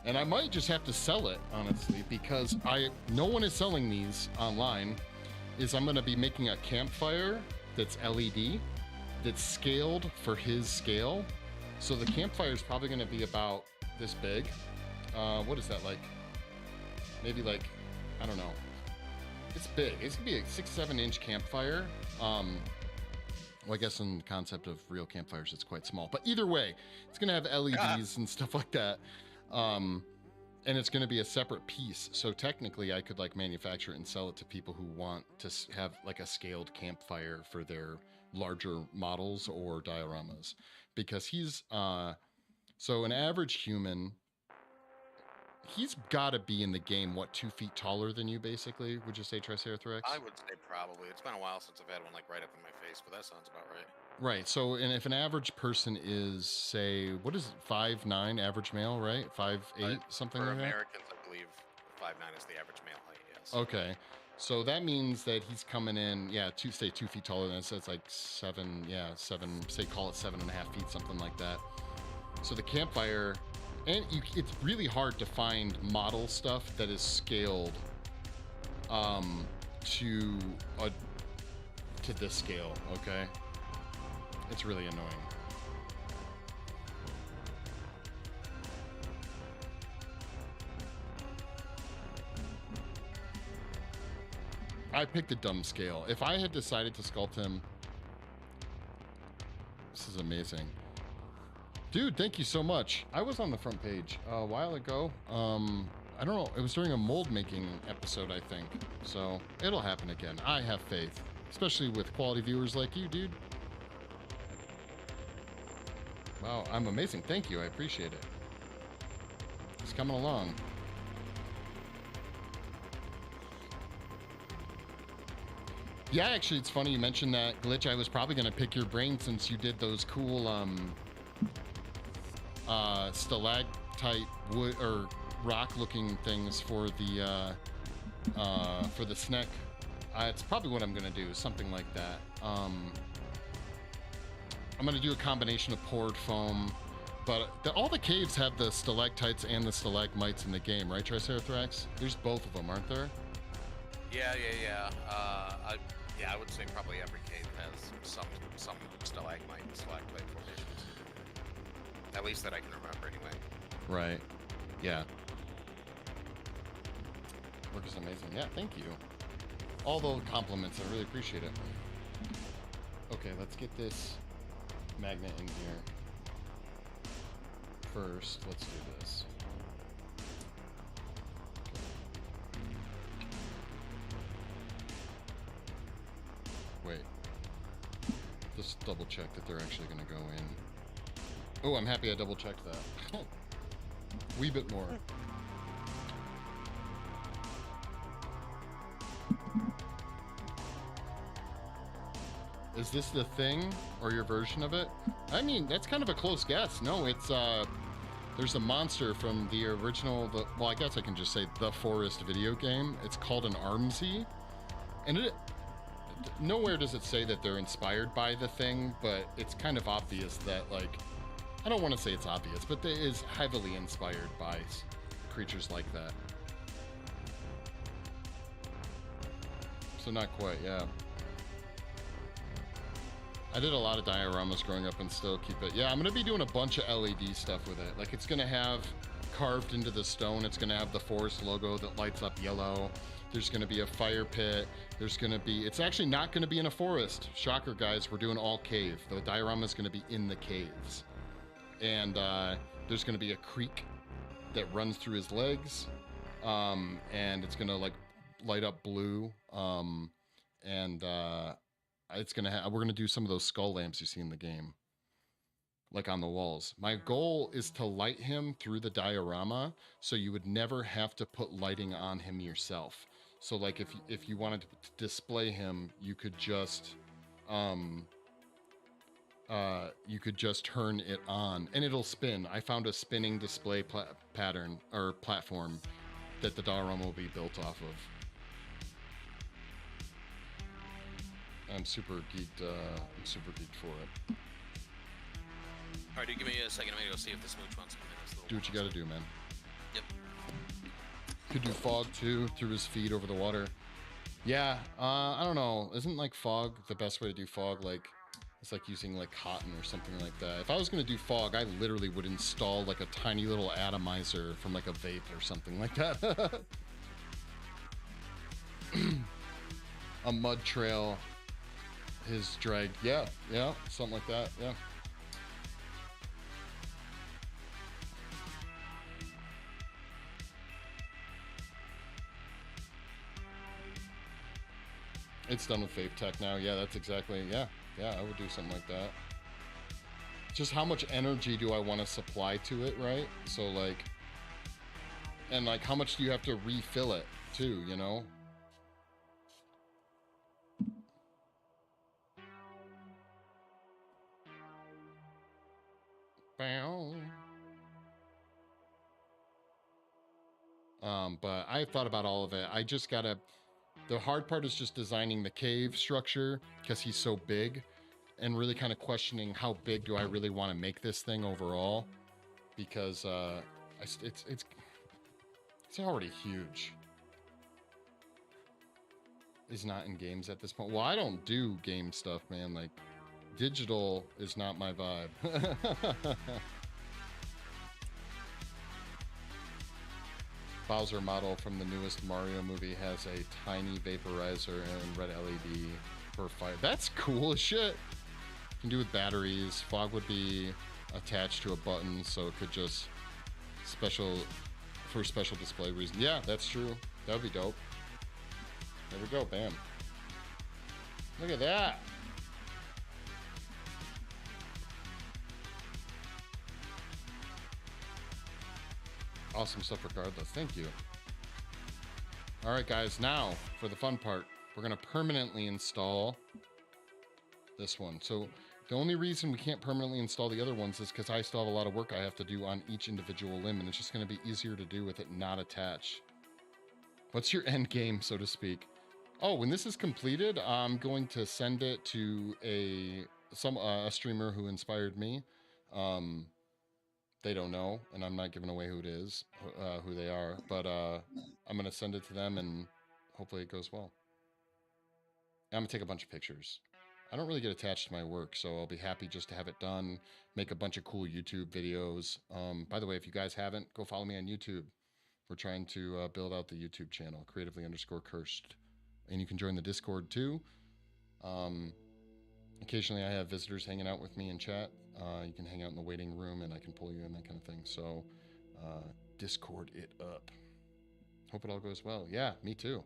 and I might just have to sell it, honestly, because no one is selling these online, is I'm gonna be making a campfire that's LED, that's scaled for his scale. So the campfire is probably gonna be about this big. What is that, like? Maybe like, I don't know. It's big. It's gonna be a 6-7 inch campfire. Well, I guess in the concept of real campfires, it's quite small. But either way, it's gonna have LEDs and stuff like that. And it's gonna be a separate piece. So technically, I could like manufacture it and sell it to people who want to have like a scaled campfire for their larger models or dioramas. Because he's so an average human, he's got to be in the game, what, 2 feet taller than you, basically? Would you say, Triceratops? I would say probably. It's been a while since I've had one like right up in my face, but that sounds about right. Right. So, and if an average person is, say, what is it, 5'9", average male, right? 5'8", something like that? For Americans, I believe 5'9" is the average male height, yes. Okay. So that means that he's coming in, say 2 feet taller than us. So it's like 7, say call it 7.5 feet, something like that. So the campfire, and it's really hard to find model stuff that is scaled to this scale, okay? It's really annoying. I picked a dumb scale. If I had decided to sculpt him, this is amazing. Dude, thank you so much. I was on the front page a while ago. I don't know, it was during a mold making episode, I think. So it'll happen again. I have faith, especially with quality viewers like you, dude. Wow, I'm amazing. Thank you, I appreciate it. It's coming along. Yeah, actually, it's funny you mentioned that, Glitch. I was probably going to pick your brain since you did those cool stalactite wood or rock-looking things for the snack. It's probably what I'm going to do, something like that. I'm going to do a combination of poured foam, but all the caves have the stalactites and the stalagmites in the game, right, Triceratops? There's both of them, aren't there? Yeah. I would say probably every cave has some stalagmite and stalactite formations. At least that I can remember, anyway. Right. Yeah. Work is amazing. Yeah, thank you. All the compliments, I really appreciate it. Okay, let's get this magnet in here. First, let's do this. Wait. Just double check that they're actually going to go in. Oh, I'm happy I double checked that. Wee bit more. Is this the thing or your version of it? I mean, that's kind of a close guess. No, it's there's a monster from the original, well, I guess I can just say the Forest video game. It's called an Armsie, and nowhere does it say that they're inspired by the thing, but it's kind of obvious that, like, I don't want to say it's obvious, but it is heavily inspired by creatures like that. So not quite, yeah. I did a lot of dioramas growing up and still keep it. Yeah, I'm gonna be doing a bunch of LED stuff with it. Like, it's gonna have carved into the stone, it's gonna have the forest logo that lights up yellow. There's gonna be a fire pit. There's gonna be, it's actually not gonna be in a forest. Shocker, guys, we're doing all cave. The diorama is gonna be in the caves. And there's gonna be a creek that runs through his legs. and it's gonna like light up blue, and it's gonna we're gonna do some of those skull lamps you see in the game, like on the walls. My goal is to light him through the diorama, so you would never have to put lighting on him yourself. So like if you wanted to display him, you could just turn it on and it'll spin. I found a spinning display pattern or platform that the diorama will be built off of. I'm super geeked for it. All right, dude, give me a second. I'm gonna go see if the smooch wants to come in. Do what you gotta do, man. Yep. Could do fog too, through his feet over the water. Yeah, I don't know. Isn't like fog the best way to do fog? Like, it's like using like cotton or something like that. If I was gonna do fog, I literally would install like a tiny little atomizer from like a vape or something like that. A mud trail, his drag. Yeah, something like that. Yeah. It's done with vape tech now. Yeah, that's exactly. Yeah, I would do something like that. Just how much energy do I want to supply to it, right? So like, and like how much do you have to refill it too, you know? But I thought about all of it. I just gotta, the hard part is just designing the cave structure because he's so big, and really kind of questioning how big do I really want to make this thing overall, because it's already huge. Is not in games at this point. Well, I don't do game stuff, man. Like, digital is not my vibe. Bowser model from the newest Mario movie has a tiny vaporizer and red LED for fire. That's cool as shit. You can do with batteries. Fog would be attached to a button, so it could just for special display reasons. Yeah, that's true. That would be dope. There we go, bam. Look at that. Awesome stuff regardless. Thank you. All right, guys, now for the fun part. We're going to permanently install this one. So the only reason we can't permanently install the other ones is because I still have a lot of work I have to do on each individual limb, and it's just going to be easier to do with it not attached. What's your end game, so to speak? Oh, when this is completed, I'm going to send it to a streamer who inspired me. They don't know, and I'm not giving away who it is, who they are, but I'm going to send it to them, and hopefully it goes well. I'm going to take a bunch of pictures. I don't really get attached to my work, so I'll be happy just to have it done, make a bunch of cool YouTube videos. By the way, if you guys haven't, go follow me on YouTube. We're trying to build out the YouTube channel, creatively_cursed. And you can join the Discord too. Occasionally I have visitors hanging out with me in chat. You can hang out in the waiting room and I can pull you in, that kind of thing. So Discord it up. Hope it all goes well. Yeah, me too.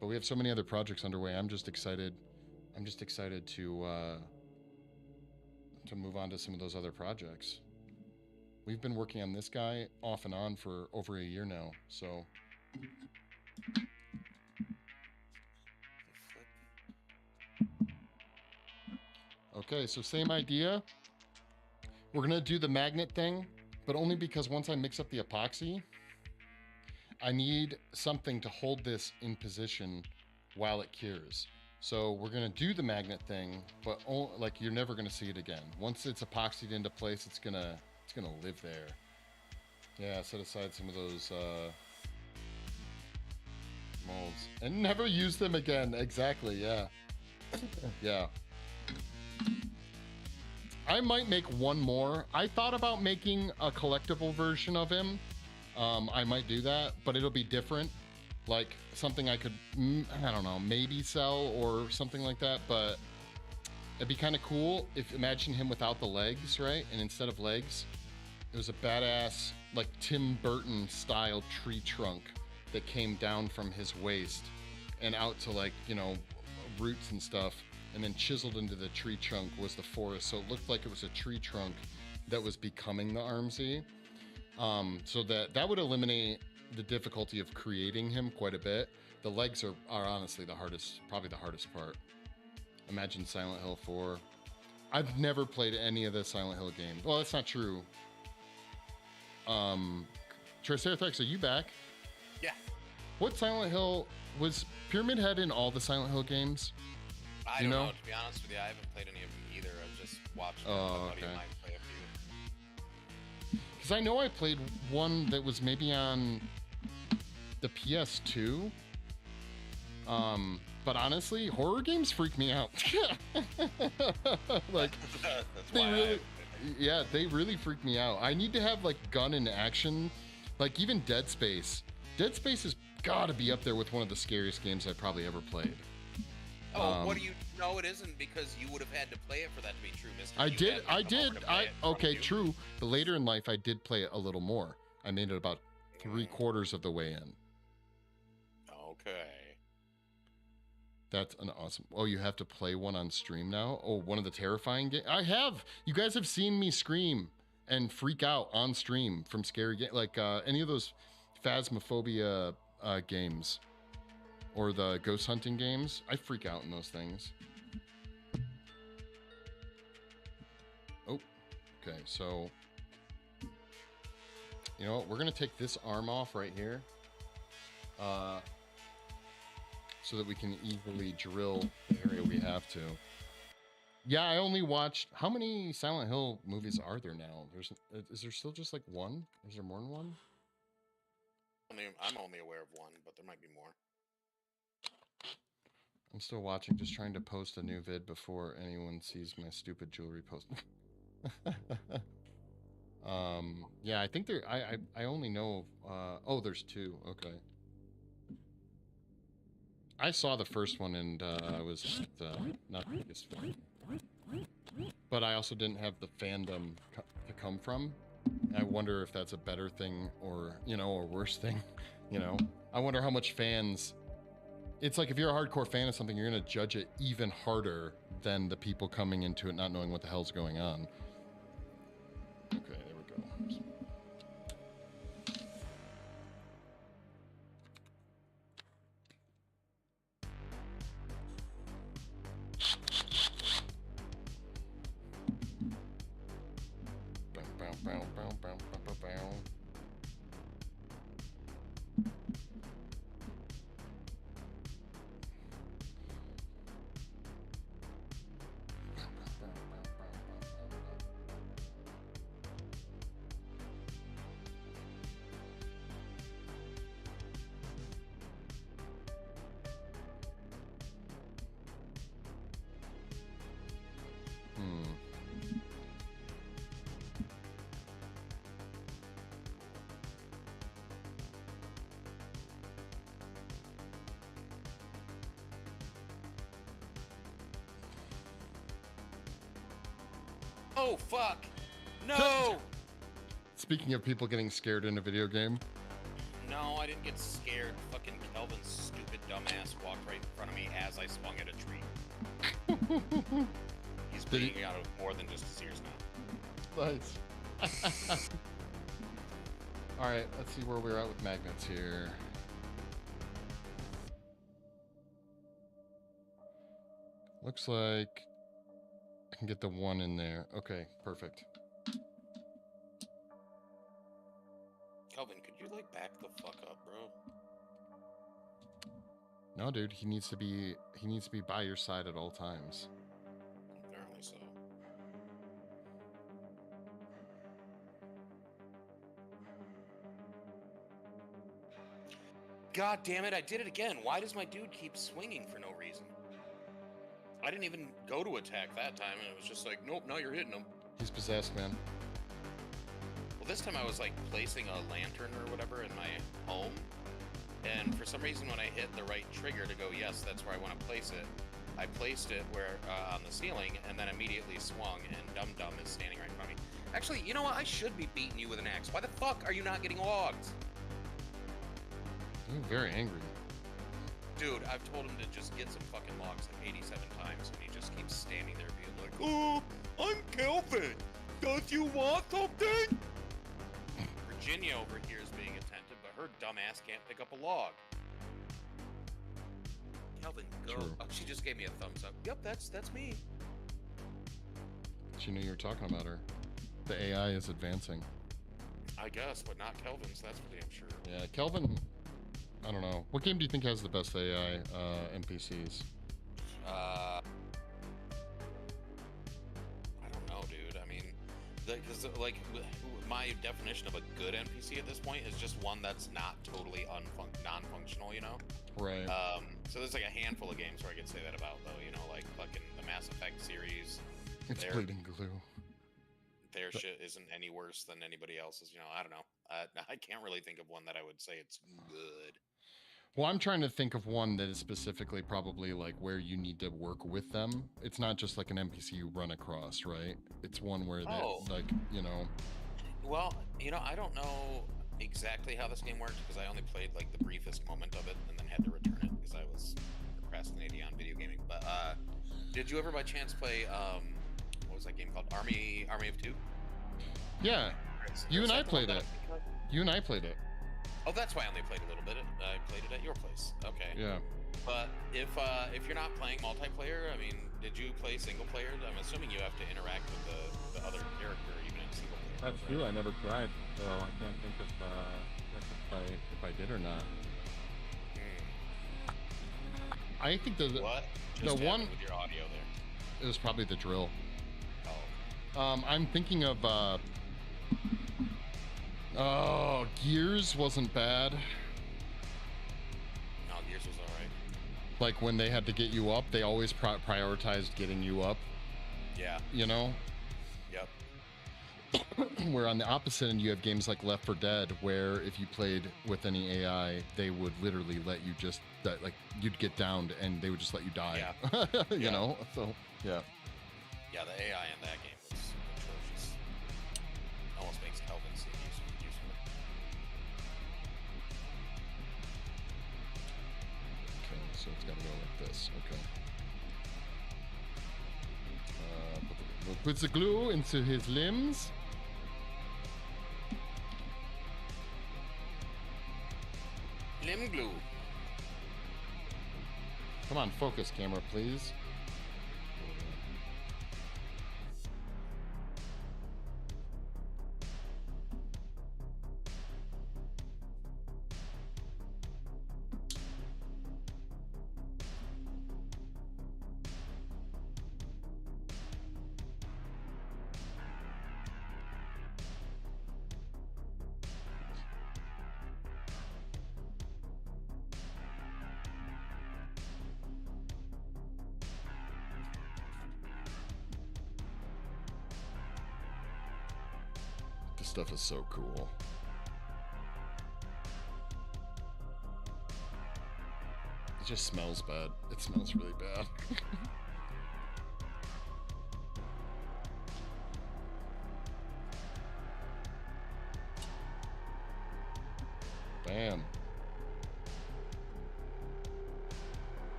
But we have so many other projects underway. I'm just excited. I'm just excited to move on to some of those other projects. We've been working on this guy off and on for over a year now. So okay, so same idea. We're gonna do the magnet thing, but only because once I mix up the epoxy, I need something to hold this in position while it cures. So we're gonna do the magnet thing, but like you're never gonna see it again. Once it's epoxied into place, it's gonna live there. Yeah, set aside some of those molds and never use them again. Exactly, yeah. Yeah. I might make one more. I thought about making a collectible version of him. I might do that, but it'll be different. Like something I could, I don't know, maybe sell or something like that, but it'd be kind of cool if, imagine him without the legs, right? And instead of legs, it was a badass like Tim Burton style tree trunk that came down from his waist and out to like, you know, roots and stuff, and then chiseled into the tree trunk was the forest. So it looked like it was a tree trunk that was becoming the Armsie. So that would eliminate the difficulty of creating him quite a bit. The legs are honestly the hardest, probably the hardest part. Imagine Silent Hill 4. I've never played any of the Silent Hill games. Well, that's not true. Triceratops, are you back? Yeah. What Silent Hill was Pyramid Head in all the Silent Hill games? I don't know. To be honest with you, I haven't played any of them either. I've just watched a buddy of mine play a few. Because I know I played one that was maybe on the PS2. But honestly, horror games freak me out. Like, they really freak me out. I need to have like gun and action, like even Dead Space. Dead Space has got to be up there with one of the scariest games I probably ever played. Oh, what do you? No, it isn't, because you would have had to play it for that to be true, Mister. Okay, true. But later in life, I did play it a little more. I made it about 3/4 of the way in. Okay. That's an awesome. Oh, you have to play one on stream now? Oh, one of the terrifying games? I have. You guys have seen me scream and freak out on stream from scary games, like any of those Phasmophobia games or the ghost hunting games. I freak out in those things. Oh, okay. So, you know what? We're going to take this arm off right here. So that we can easily drill the area we have to. Yeah, I only watched... How many Silent Hill movies are there now? Is there still just like one? Is there more than one? I'm only aware of one, but there might be more. I'm still watching, just trying to post a new vid before anyone sees my stupid jewelry post. Yeah, I think there... I only know... oh, there's 2. Okay. I saw the first one and I was not the biggest fan. But I also didn't have the fandom to come from. I wonder if that's a better thing or, you know, or worse thing. You know, I wonder how much fans... It's like if you're a hardcore fan of something, you're going to judge it even harder than the people coming into it not knowing what the hell's going on. Okay, there we go. Oh, fuck! No! Speaking of people getting scared in a video game. No, I didn't get scared. Fucking Kelvin's stupid dumbass walked right in front of me as I swung at a tree. He's bleeding out of more than just his ears now. Nice. Alright, let's see where we're at with magnets here. Looks like I can get the 1 in there. Okay, perfect. Kelvin, could you like back the fuck up, bro? No, dude, he needs to be by your side at all times. Apparently so. God damn it, I did it again. Why does my dude keep swinging for no reason? I didn't even go to attack that time, and it was just like, nope, now you're hitting him. He's possessed, man. Well, this time I was like placing a lantern or whatever in my home, and for some reason when I hit the right trigger to go, yes, that's where I want to place it, I placed it where on the ceiling, and then immediately swung, and Dum Dum is standing right in front of me. Actually, you know what? I should be beating you with an axe. Why the fuck are you not getting logged? I'm very angry. Dude, I've told him to just get some fucking logs like 87 times, and he just keeps standing there being like, "Oh, I'm Kelvin. Don't you want something?" Virginia over here is being attentive, but her dumbass can't pick up a log. Kelvin, go. True. Oh, she just gave me a thumbs up. Yep, that's me. She knew you were talking about her. The AI is advancing. I guess, but not Kelvin's, that's for damn sure. Yeah, Kelvin, I don't know. What game do you think has the best AI NPCs? I don't know, dude. I mean, because like my definition of a good NPC at this point is just one that's not totally non-functional, you know? Right. So there's like a handful of games where I could say that about, though, you know, like fucking the Mass Effect series. It's bleeding glue. Their shit isn't any worse than anybody else's, you know. I don't know. I can't really think of one that I would say it's good. Well, I'm trying to think of one that is specifically probably like where you need to work with them. It's not just like an NPC you run across, right? It's one where they, like, you know. Well, you know, I don't know exactly how this game works because I only played like the briefest moment of it and then had to return it because I was procrastinating on video gaming. But did you ever by chance play what was that game called? Army of Two? Yeah. You and I played it. You and I played it. Oh, that's why I only played a little bit. I played it at your place. Okay. Yeah. But if you're not playing multiplayer, I mean, did you play single player? I'm assuming you have to interact with the other character even in single player. That's true. I never tried, so I can't think if I did or not. I think the what? The one with your audio there. It was probably the drill. Oh. I'm thinking of Gears wasn't bad. No, Gears was alright. Like when they had to get you up, they always prioritized getting you up. Yeah. You know? Yep. Where on the opposite end, you have games like Left 4 Dead, where if you played with any AI, they would literally let you just, like, you'd get downed and they would just let you die. Yeah. You know? So, yeah. Yeah, the AI in that game was atrocious. Almost makes Kelvin seem useful. Okay, so it's got to go like this. Okay. Puts the glue into his limbs. Limb glue. Come on, focus, camera, please. This stuff is so cool. It just smells bad. It smells really bad. Bam.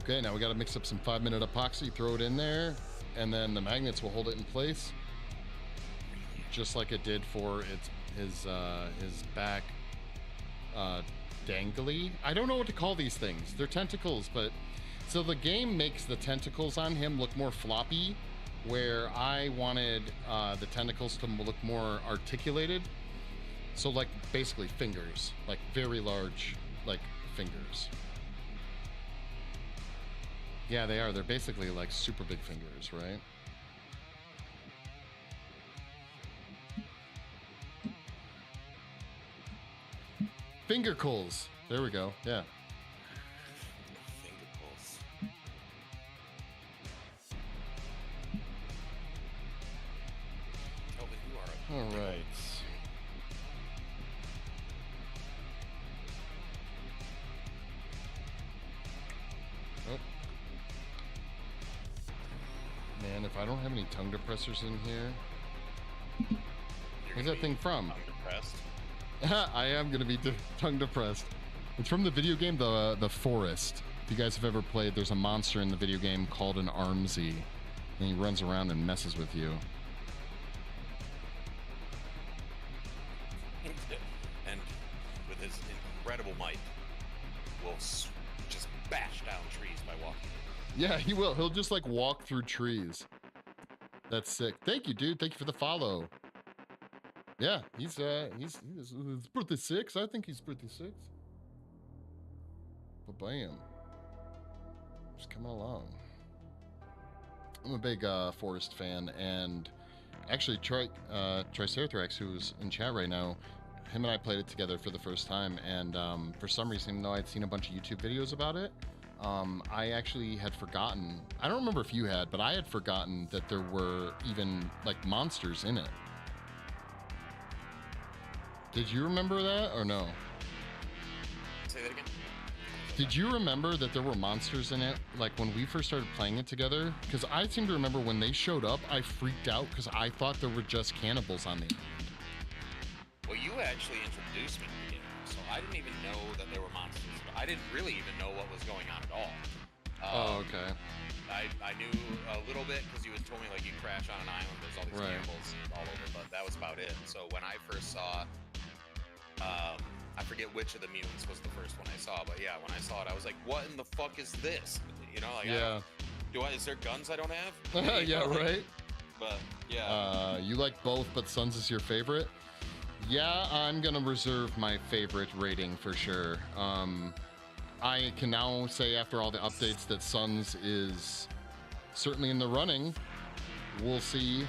Okay, now we got to mix up some 5-minute epoxy, throw it in there, and then the magnets will hold it in place. Just like it did for his back dangly. I don't know what to call these things. They're tentacles, but so the game makes the tentacles on him look more floppy, where I wanted the tentacles to look more articulated. So like basically fingers, like very large, like fingers. Yeah, they are. They're basically like super big fingers, right? Fingercles. There we go. Yeah. Fingercles. Kelvin, you are a All right. Oh. Man, if I don't have any tongue depressors in here, Where's that thing from? I'm depressed. I am gonna be tongue depressed. It's from the video game The Forest. If you guys have ever played, there's a monster in the video game called an Armsie, and he runs around and messes with you. And with his incredible might, will just bash down trees by walking. Yeah, he will. He'll just like walk through trees. That's sick. Thank you, dude. Thank you for the follow. Yeah, he's pretty sick. I think he's pretty sick. But bam, just coming along. I'm a big Forest fan, and actually Triceratops, who's in chat right now, him and I played it together for the first time, and for some reason, even though I'd seen a bunch of YouTube videos about it, I actually had forgotten. I don't remember if you had, but I had forgotten that there were even like monsters in it. Did you remember that or no? Say that again. Did you remember that there were monsters in it, like when we first started playing it together? Because I seem to remember when they showed up, I freaked out because I thought there were just cannibals on the island. Well, you actually introduced me to the game, so I didn't even know that there were monsters. I didn't really even know what was going on at all. Oh, okay. I knew a little bit because you had told me like you crash on an island, there's all these cannibals all over, but that was about it. So when I first saw, I forget which of the mutants was the first one I saw, but yeah, when I saw it, I was like, "What in the fuck is this?" You know, like, yeah. Is there guns I don't have? Yeah, right. But yeah. You like both, but Suns is your favorite. Yeah, I'm gonna reserve my favorite rating for sure. I can now say after all the updates that Suns is certainly in the running. We'll see.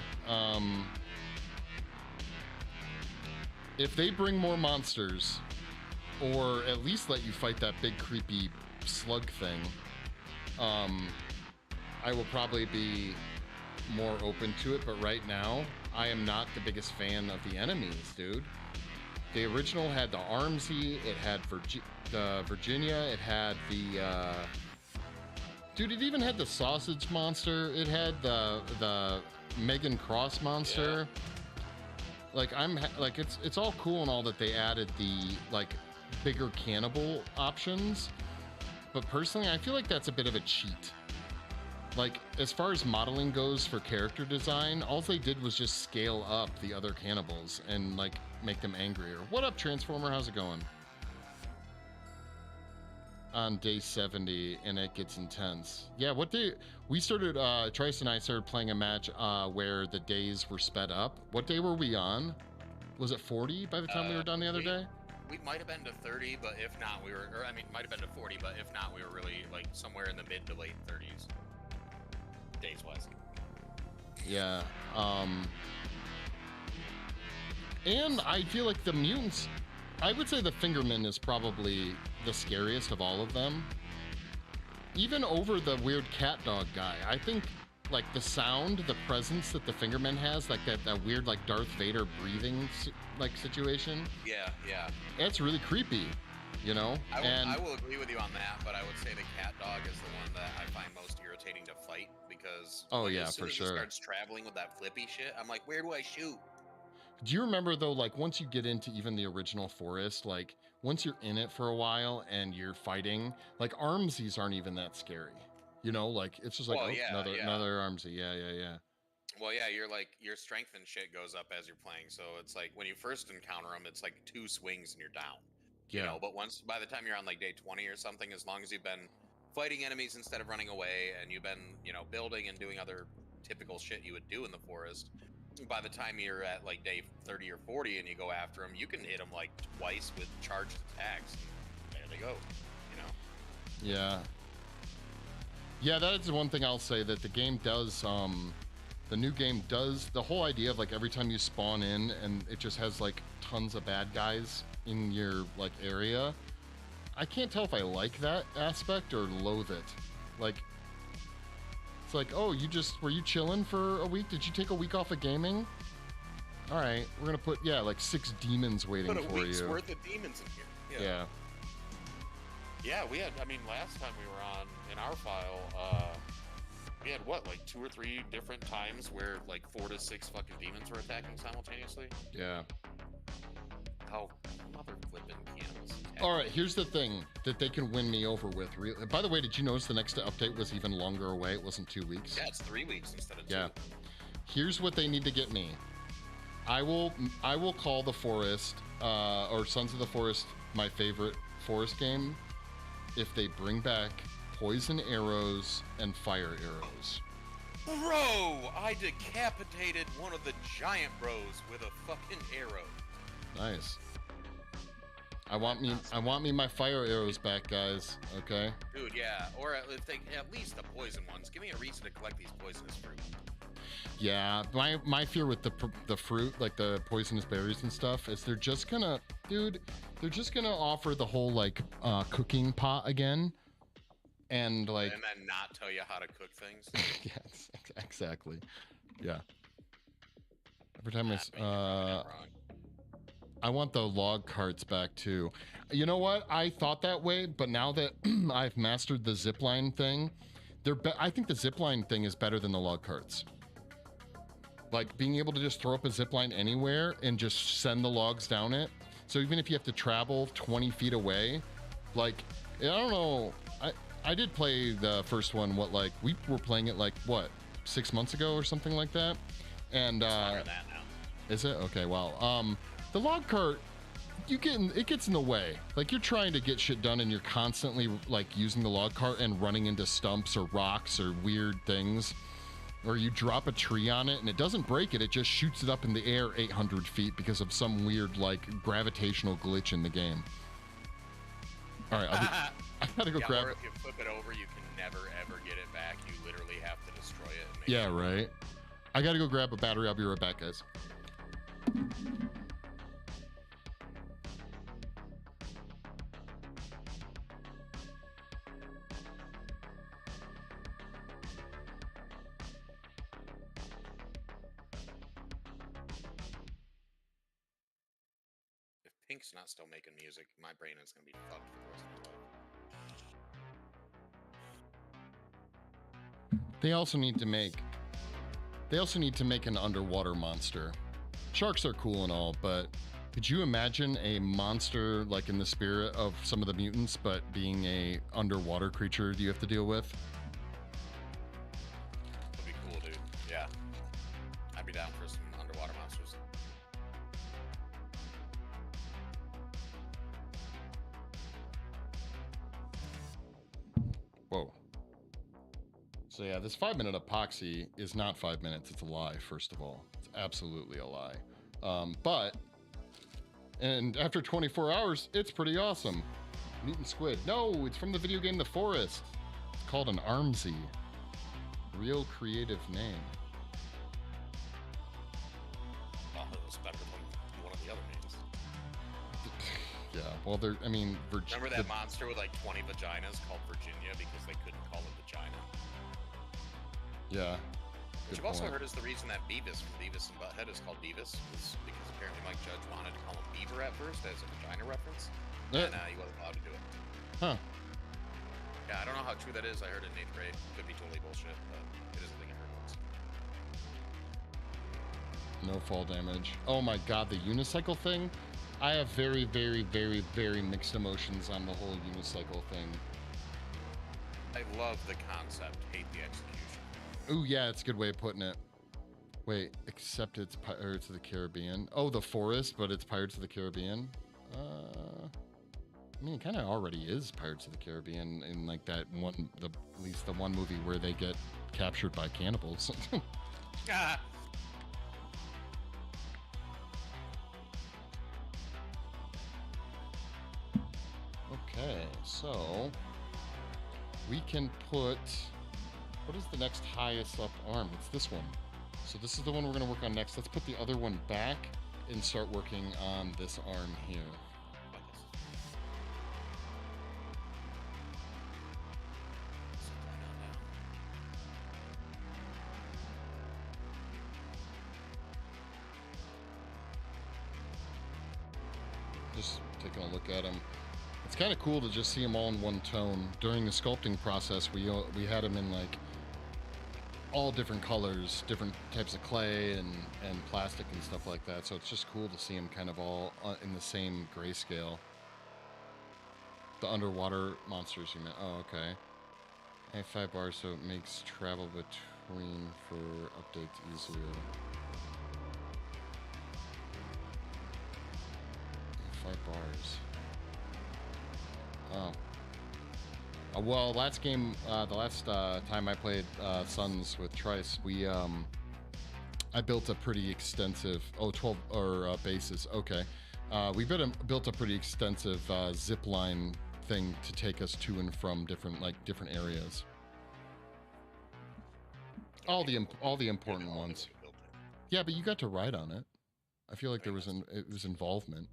If they bring more monsters, or at least let you fight that big creepy slug thing, I will probably be more open to it. But right now, I am not the biggest fan of the enemies, dude. The original had the Armsie, it had Virginia, it had the dude, it even had the sausage monster, it had the Megan Cross monster. Yeah. Like it's all cool and all that they added the like bigger cannibal options, but personally I feel like that's a bit of a cheat. Like as far as modeling goes for character design, all they did was just scale up the other cannibals and like make them angrier. What up, Transformer? How's it going? On day 70, and it gets intense. Yeah, what day we started, Trice and I started playing a match where the days were sped up. What day were we on? Was it 40 by the time we were done the other day? We might have been to 30, but if not, we were, or I mean, might have been to 40, but if not, we were really like somewhere in the mid to late 30s. Days wise. Yeah. And I feel like the mutants, I would say the Fingerman is probably the scariest of all of them. Even over the weird cat dog guy. I think like the sound, the presence that the Fingerman has, like that weird like Darth Vader breathing like situation. Yeah, yeah. That's really creepy, you know? I will agree with you on that, but I would say the cat dog is the one that I find most irritating to fight because as soon as he starts traveling with that flippy shit, I'm like, where do I shoot? Do you remember though, like once you get into even the original Forest, like once you're in it for a while and you're fighting, like Armsies aren't even that scary. You know, like it's just like another Armsie. Yeah. Well, yeah, your strength and shit goes up as you're playing. So it's like when you first encounter them, it's like 2 swings and you're down. Yeah. You know, but by the time you're on like day 20 or something, as long as you've been fighting enemies instead of running away and you've been, you know, building and doing other typical shit you would do in the forest, by the time you're at like day 30 or 40 and you go after them, you can hit them like twice with charged attacks. There they go, you know? Yeah, that is one thing I'll say that the game does, the new game does, the whole idea of like every time you spawn in and it just has like tons of bad guys in your like area. I can't tell if I like that aspect or loathe it. Like, it's like, oh, were you chilling for a week? Did you take a week off of gaming? All right, we're gonna put, like 6 demons waiting for you. Put a week's worth of demons in here. Yeah. Yeah, we had, I mean, last time we were on, in our file, We had what, like 2 or 3 different times where like 4 to 6 fucking demons were attacking simultaneously? Yeah. Oh, mother flipping cannons. All right, here's the thing that they can win me over with. By the way, did you notice the next update was even longer away? It wasn't 2 weeks. Yeah, it's 3 weeks instead of 2. Yeah. Here's what they need to get me. I will call the Forest, or Sons of the Forest, my favorite Forest game, if they bring back poison arrows and fire arrows. Bro, I decapitated one of the giant bros with a fucking arrow. Nice. I want me my fire arrows back, guys. Okay. Dude, yeah. Or at least the poison ones. Give me a reason to collect these poisonous fruit. Yeah, my fear with the fruit, like the poisonous berries and stuff, is they're just gonna offer the whole like cooking pot again, and like and then not tell you how to cook things. Yes, exactly. Yeah. Every time I want the log carts back too. You know what? I thought that way, but now that I've mastered the zipline thing, I think the zipline thing is better than the log carts. Like being able to just throw up a zipline anywhere and just send the logs down it. So even if you have to travel 20 feet away, like, I don't know. I did play the first one, we were playing it 6 months ago or something like that. And it's longer than that now. Is it? Okay, well, the log cart, it gets in the way. Like you're trying to get shit done and you're constantly like using the log cart and running into stumps or rocks or weird things. Or you drop a tree on it and it doesn't break it, it just shoots it up in the air 800 feet because of some weird like gravitational glitch in the game. All right, I gotta go grab. Or if you flip it over, you can never ever get it back. You literally have to destroy it. And Yeah, right. I gotta go grab a battery. I'll be right back, guys. If Pink's not still making music, my brain is gonna be fucked for the rest of my life. They also need to make an underwater monster. Sharks are cool and all, but could you imagine a monster like in the spirit of some of the mutants, but being a underwater creature you have to deal with? That'd be cool, dude. Yeah. I'd be down for some underwater monsters. Whoa. So yeah, this 5-minute epoxy is not 5 minutes. It's a lie, first of all. It's absolutely a lie. And after 24 hours, it's pretty awesome. Mutant squid. No, it's from the video game The Forest. It's called an Armsie. Real creative name. Oh, it was better than one of the other names. Yeah, well, Remember that monster with like 20 vaginas called Virginia because they couldn't call it vagina? Yeah. Which I've also heard is the reason that Beavis from Beavis and Butthead is called Beavis was because apparently Mike Judge wanted to call him Beaver at first as a vagina reference, and he wasn't allowed to do it. Huh. Yeah, I don't know how true that is. I heard it in 8th grade. Could be totally bullshit, but it is a thing I heard once. No fall damage. Oh my god, the unicycle thing? I have very, very, very, very mixed emotions on the whole unicycle thing. I love the concept, hate the execution. Ooh, yeah, it's a good way of putting it. Wait, except it's Pirates of the Caribbean. Oh, The Forest, but it's Pirates of the Caribbean. I mean, it kind of already is Pirates of the Caribbean in like that one, at least the one movie where they get captured by cannibals. Ah. Okay, so we can put, what is the next highest up arm? It's this one. So this is the one we're going to work on next. Let's put the other one back and start working on this arm here. Just taking a look at them. It's kind of cool to just see them all in one tone. During the sculpting process, we had them in like all different colors, different types of clay and plastic and stuff like that. So it's just cool to see them kind of all in the same grayscale. The underwater monsters you meant. Oh, okay. I have 5 bars, so it makes travel between for updates easier. 5 bars. Oh. Well, last game, the last time I played Suns with Trice, I built a pretty extensive, 12 or bases. Okay. We built a pretty extensive zip line thing to take us to and from different areas. All the important ones. Yeah, but you got to ride on it. I feel like it was involvement,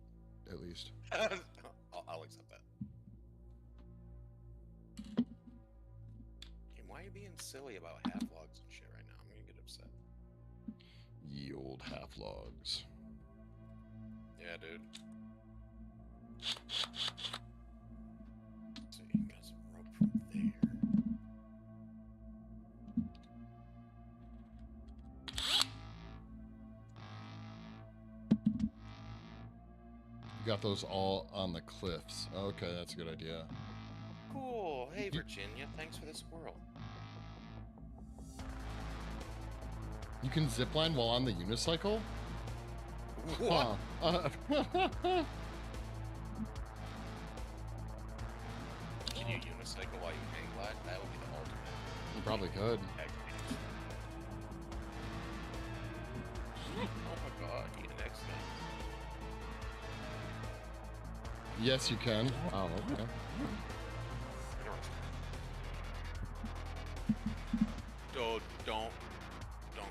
at least. I'll accept that. Hey, why are you being silly about half logs and shit right now? I'm gonna get upset. Ye old half logs. Yeah, dude. So you got some rope from there. You got those all on the cliffs. Okay, that's a good idea. Cool. Hey, Virginia. Thanks for the squirrel. You can zipline while on the unicycle? What? Huh. Can you unicycle while you hang glide? That would be the ultimate. You probably could. Oh my god, eat an X-Men. Yes, you can. Oh, okay. Don't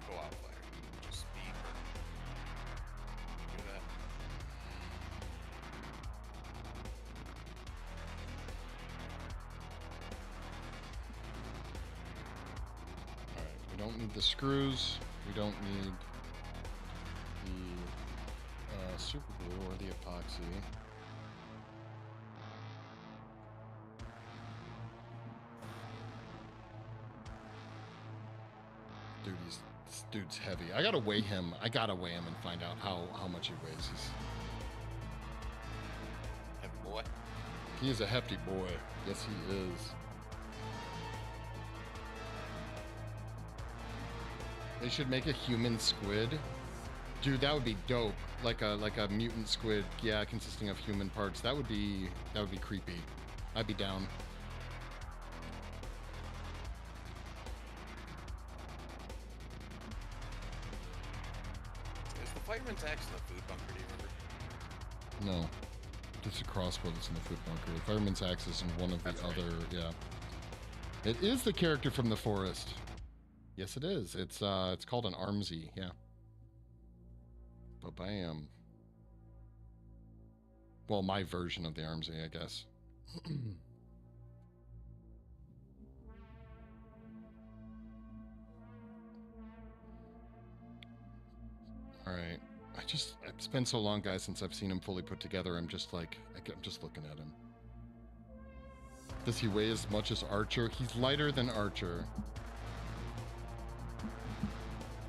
go out there. Just speed. Do that. Alright, we don't need the screws. We don't need the super glue or the epoxy. Dude, this dude's heavy. I gotta weigh him. I gotta weigh him and find out how much he weighs. He's Heavy boy. He is a hefty boy. Yes, he is. They should make a human squid. Dude, that would be dope. Like a mutant squid, yeah, consisting of human parts. That would be creepy. I'd be down. Is the fireman's axe in the food bunker, do you remember? No. It's a crossbow that's in the food bunker. The fireman's axe is in one of the other, yeah. It is the character from the forest. Yes, it is. It's called an Armsie, yeah. Ba-bam. Well, my version of the Armsie, I guess. All right. It's been so long, guys, since I've seen him fully put together. I'm just like, I'm just looking at him. Does he weigh as much as Archer? He's lighter than Archer.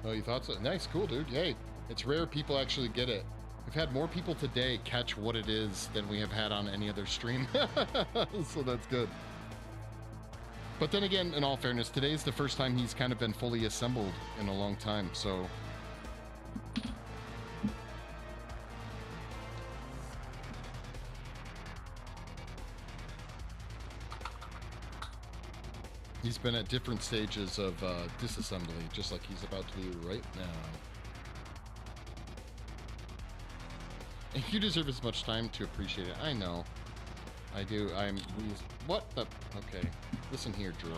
Oh, you thought so? Nice, cool, dude. Yay. It's rare people actually get it. We've had more people today catch what it is than we have had on any other stream. So that's good. But then again, in all fairness, today is the first time he's kind of been fully assembled in a long time, so... He's been at different stages of disassembly, just like he's about to do right now. And you deserve as much time to appreciate it. I know. I do. What the... Okay. Listen here, Drew.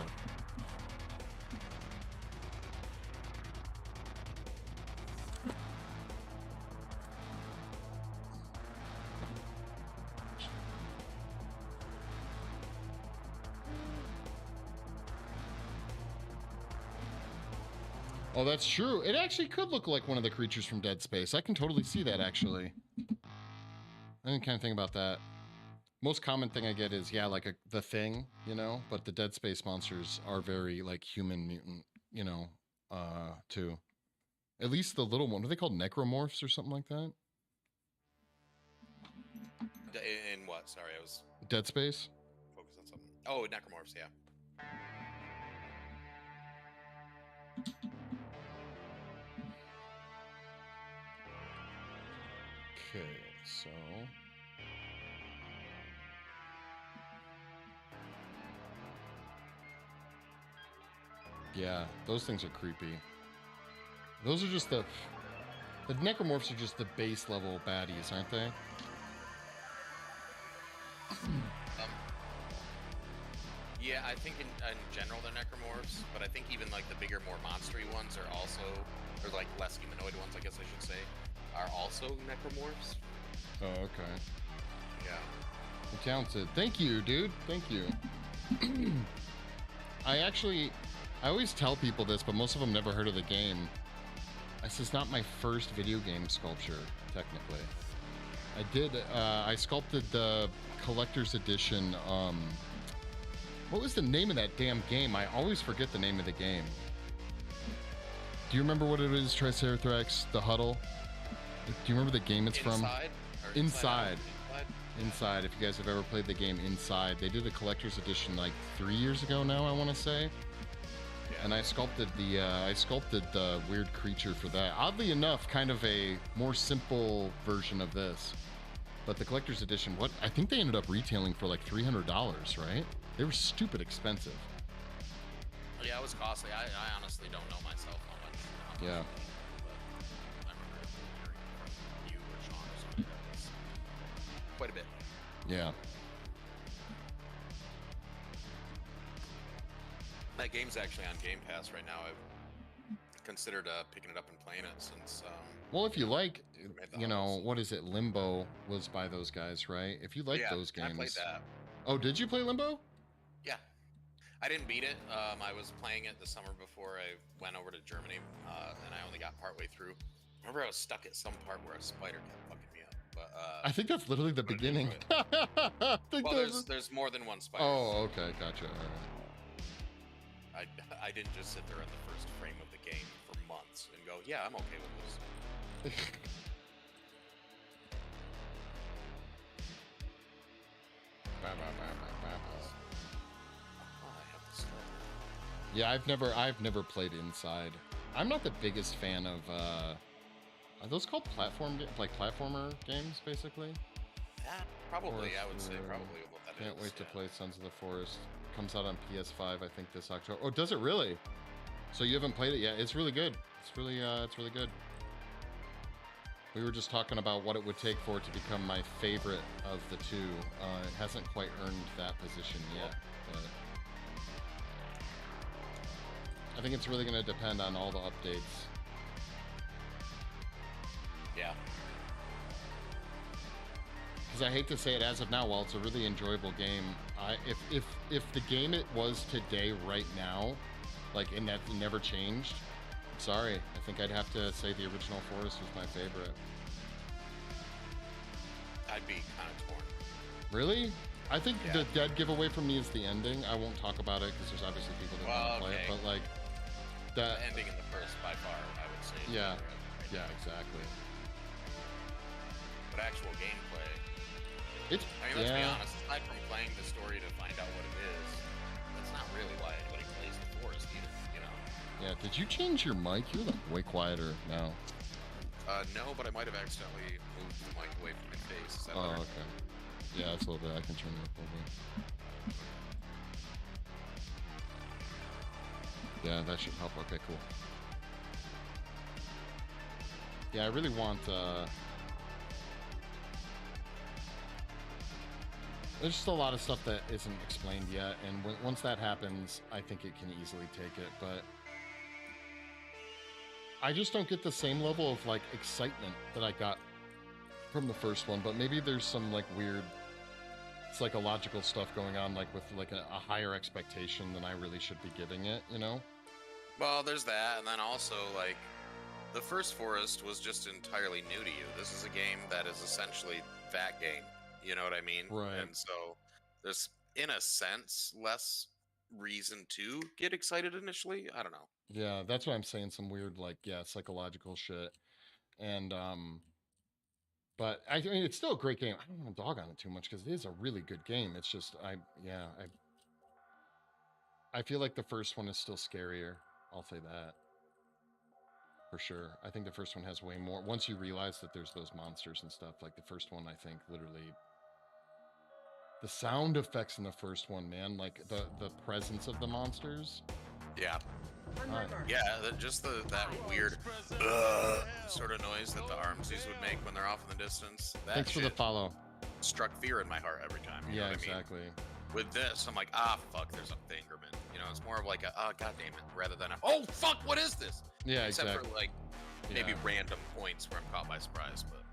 Oh, that's true. It actually could look like one of the creatures from Dead Space. I can totally see that, actually. I didn't kind of think about that. Most common thing I get is, yeah, like the Thing, you know? But the Dead Space monsters are very, like, human mutant, you know, too. At least the little one. Are they called necromorphs or something like that? In what? Sorry, I was Dead Space. focused on something. Oh, necromorphs. Yeah. Okay, so yeah, those things are creepy. Those are just the necromorphs are just the base level baddies, aren't they? Yeah, I think in general they're necromorphs, but I think even like the bigger, more monstery ones are also, or like less humanoid ones, I guess I should say, are also necromorphs. Oh, okay. Yeah. Talented. Thank you, dude. Thank you. I always tell people this, but most of them never heard of the game. This is not my first video game sculpture, technically. I sculpted the collector's edition. What was the name of that damn game? I always forget the name of the game. Do you remember what it is, Triceratops, the Huddle? Do you remember the game it's from? Inside. Inside. If you guys have ever played the game Inside, they did a collector's edition like 3 years ago now, I want to say. Yeah. And I sculpted the weird creature for that. Oddly enough, kind of a more simple version of this. But the collector's edition, I think they ended up retailing for like $300, right? They were stupid expensive. Yeah, it was costly. I honestly don't know myself how much. Yeah. But I remember hearing from you or Sean or something that was quite a bit. Yeah. That game's actually on Game Pass right now. I've considered picking it up and playing it since. Well, if you like, you know, what is it? Limbo was by those guys, right? If you like those games. I played that. Oh, did you play Limbo? Yeah. I didn't beat it. I was playing it the summer before I went over to Germany, and I only got partway through. Remember, I was stuck at some part where a spider kept fucking me up. But I think that's literally the beginning. Well, there's more than one spider. Oh, okay, gotcha. All right. I didn't just sit there in the first frame of the game for months and go, yeah, I'm okay with this. Yeah, I've never played Inside. I'm not the biggest fan of are those called platformer games, basically? Yeah, probably. I would say probably what that Can't is. wait to play Sons of the Forest. Comes out on PS5, I think, this October. Oh, does it really? So you haven't played it yet? It's really good. It's really good. We were just talking about what it would take for it to become my favorite of the two. It hasn't quite earned that position yet, but I think it's really going to depend on all the updates. Yeah. Because I hate to say it, as of now, while it's a really enjoyable game, if the game it was today, right now, like in that never changed, sorry, I think I'd have to say the original Forest was my favorite. I'd be kind of torn. Really? I think the dead giveaway for me is the ending. I won't talk about it because there's obviously people that want to play it, but like the ending in the first by far, I would say. Yeah, exactly. But actual gameplay, let's be honest, aside from playing the story to find out what it is, that's not really why anybody plays the Forest either, you know? Yeah, did you change your mic? You're like way quieter now. No, but I might have accidentally moved the mic away from my face. Is that better? Okay. Yeah, it's a little bit. I can turn it up a little bit. Yeah, that should help. Okay, cool. Yeah, I really want there's just a lot of stuff that isn't explained yet, and once that happens, I think it can easily take it, but I just don't get the same level of like excitement that I got from the first one, but maybe there's some like weird psychological stuff going on, like with like a higher expectation than I really should be giving it, you know? Well, there's that, and then also like the first Forest was just entirely new to you. This is a game that is essentially that game. You know what I mean? Right. And so there's, in a sense, less reason to get excited initially. I don't know. Yeah, that's what I'm saying. Some weird, like, yeah, psychological shit. And but I mean, it's still a great game. I don't want to dog on it too much because it is a really good game. It's just I feel like the first one is still scarier. I'll say that for sure. I think the first one has way more. Once you realize that there's those monsters and stuff, like the first one, I think literally the sound effects in the first one, man, like the presence of the monsters. Yeah. Yeah, just that weird sort of noise that the Armsies would make when they're off in the distance. That Thanks for the follow. Struck fear in my heart every time. You Yeah, know what exactly. I mean? With this, I'm like, fuck, there's a Fingerman. You know, it's more of like a, god damn it, rather than a, oh, fuck, what is this? Yeah, Except exactly. for like maybe random points where I'm caught by surprise, but.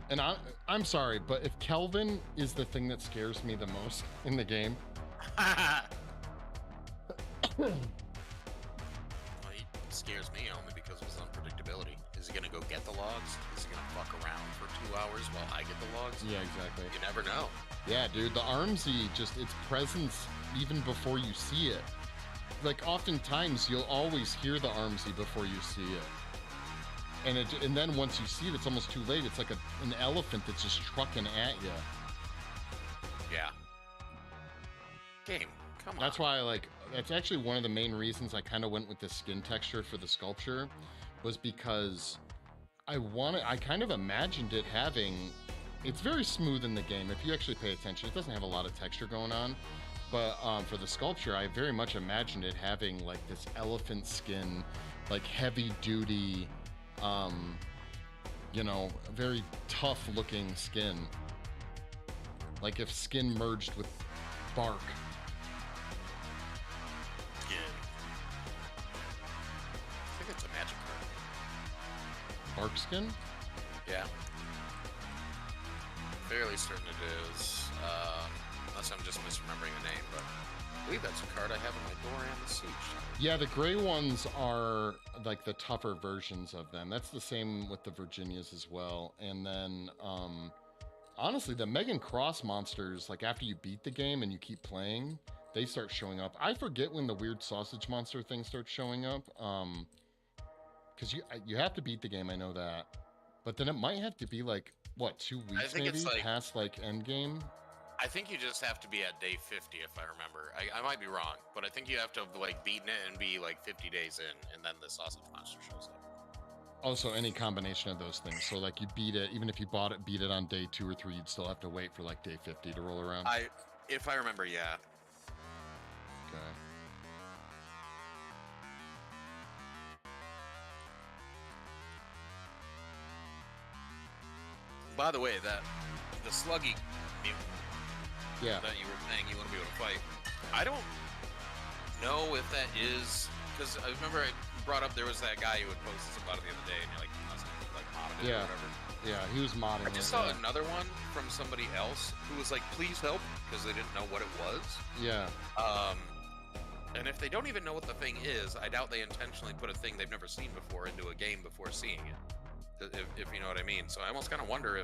And I'm sorry, but if Kelvin is the thing that scares me the most in the game. Well, he scares me only because of his unpredictability. Is he gonna go get the logs? Is he gonna fuck around for 2 hours while I get the logs? Yeah, exactly. You never know. Yeah, dude, the Armsie, just its presence even before you see it. Like, oftentimes you'll always hear the Armsie before you see it. And then once you see it, it's almost too late. It's like an elephant that's just trucking at you. Yeah. Game, come on. That's why that's actually one of the main reasons I kind of went with the skin texture for the sculpture, was because I kind of imagined it having, it's very smooth in the game. If you actually pay attention, it doesn't have a lot of texture going on. But for the sculpture, I very much imagined it having like this elephant skin, like heavy duty, you know, very tough looking skin. Like if skin merged with bark. Skin. I think it's a magic card. Bark skin? Yeah. Fairly certain it is. Unless I'm just misremembering the name, but I believe that's a card I have on my door and the siege. Yeah, the gray ones are like the tougher versions of them. That's the same with the Virginias as well. And then, honestly, the Megan Cross monsters, like after you beat the game and you keep playing, they start showing up. I forget when the weird sausage monster thing starts showing up. Because you have to beat the game, I know that. But then it might have to be like, what, 2 weeks maybe? It's like, past like end game? I think you just have to be at day 50 if I remember. I might be wrong, but I think you have to have like beaten it and be like 50 days in, and then the sausage monster shows up. Also, any combination of those things. So like you beat it, even if you beat it on day 2 or 3, you'd still have to wait for like day 50 to roll around. If I remember, yeah. Okay. By the way, the sluggy mutant that you were saying you want to be able to fight, I don't know if that is, because I remember I brought up there was that guy who had posted about it the other day, and you're like, must have like modded it or whatever. Yeah, he was modding it. I just saw another one from somebody else who was like, please help, because they didn't know what it was. Yeah. And if they don't even know what the thing is, I doubt they intentionally put a thing they've never seen before into a game before seeing it. If you know what I mean. So I almost kind of wonder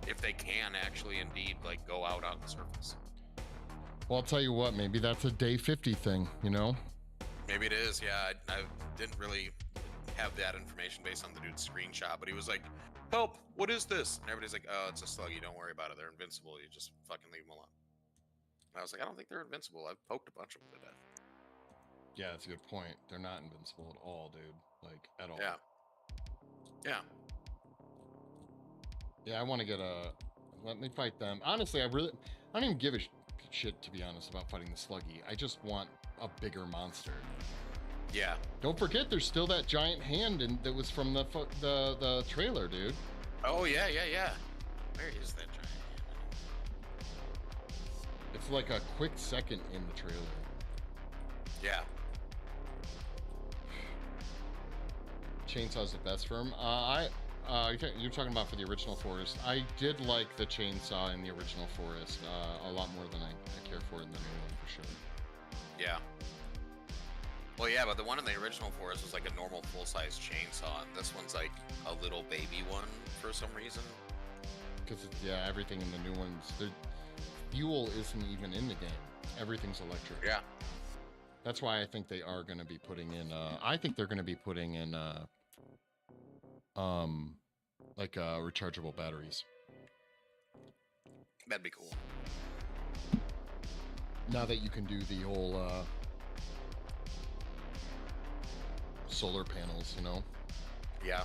if they can actually indeed like go out on the surface. Well, I'll tell you what, maybe that's a day 50 thing, you know? Maybe it is, yeah. I didn't really have that information based on the dude's screenshot, but he was like, help, what is this? And everybody's like, oh, it's a sluggy, don't worry about it, they're invincible, you just fucking leave them alone. And I was like, I don't think they're invincible, I've poked a bunch of them to death. Yeah, that's a good point. They're not invincible at all, dude. Like, at all. Yeah. Yeah. Yeah, I want to get let me fight them. Honestly, I don't even give a shit, to be honest, about fighting the sluggy. I just want a bigger monster. Yeah. Don't forget, there's still that giant hand that was from the trailer, dude. Oh, yeah. Where is that giant hand? It's like a quick second in the trailer. Yeah. Chainsaw's the best for him. You're talking about for the original Forest. I did like the chainsaw in the original Forest a lot more than I care for it in the new one, for sure. Yeah. Well, yeah, but the one in the original Forest was like a normal full-size chainsaw, and this one's like a little baby one for some reason. Because yeah, everything in the new ones, the fuel isn't even in the game. Everything's electric. Yeah. That's why I think they are going to be putting in. I think they're going to be putting in rechargeable batteries. That'd be cool. Now that you can do the whole solar panels, you know. Yeah.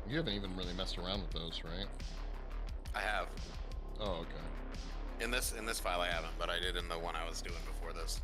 You haven't even really messed around with those, right? I have. Oh, okay. In this file I haven't, but I did in the one I was doing before this.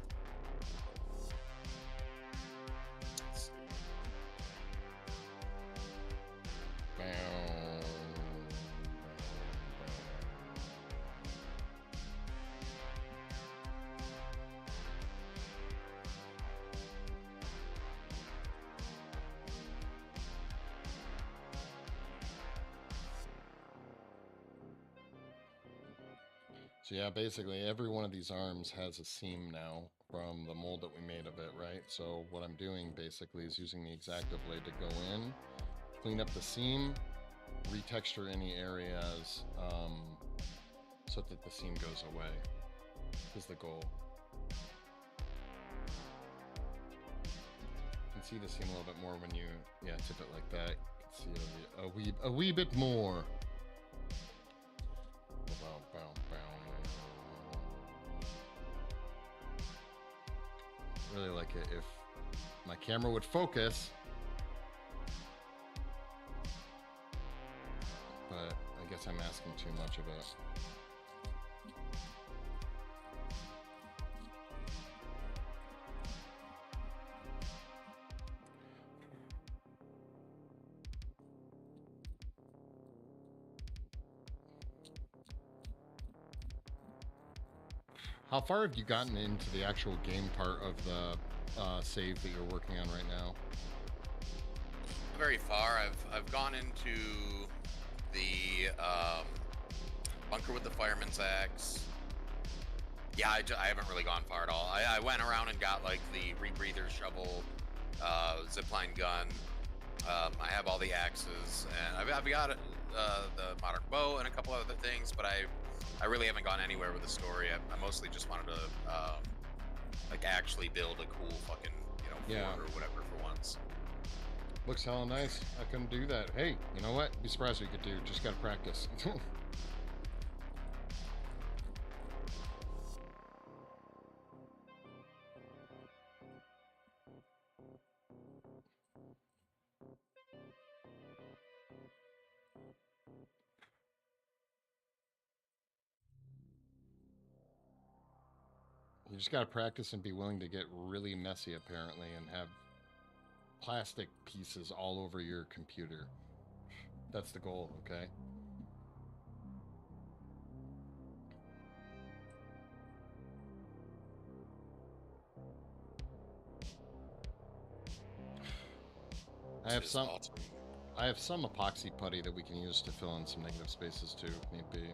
So yeah, basically every one of these arms has a seam now from the mold that we made of it, right? So what I'm doing basically is using the X-Acto blade to go in, clean up the seam, retexture any areas so that the seam goes away is the goal. You can see the seam a little bit more when you, tip it like that. You can see a wee bit more. Really like it if my camera would focus, but I guess I'm asking too much of it. How far have you gotten into the actual game part of the save that you're working on right now? Very far. I've gone into the bunker with the fireman's axe. Yeah, I haven't really gone far at all. I went around and got like the rebreather shovel, zipline gun. I have all the axes, and I've got the modern bow and a couple other things, but I really haven't gone anywhere with the story. I mostly just wanted to like actually build a cool fucking fort or whatever for once. Looks hella nice. I couldn't do that. Hey, you know what? Be surprised what you could do. Just gotta practice. You just gotta practice and be willing to get really messy, apparently, and have plastic pieces all over your computer. That's the goal, okay? I have some epoxy putty that we can use to fill in some negative spaces too, if need be.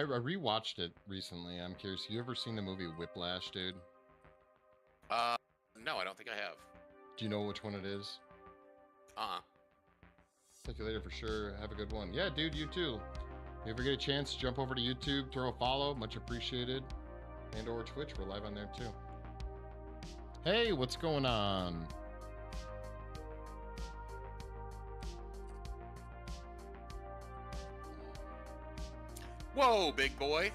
I rewatched it recently. I'm curious. You ever seen the movie Whiplash, dude? No, I don't think I have. Do you know which one it is? Talk to you later for sure. Have a good one. Yeah, dude, you too. If you ever get a chance, jump over to YouTube, throw a follow. Much appreciated. And or Twitch. We're live on there too. Hey, what's going on? Whoa, big boy.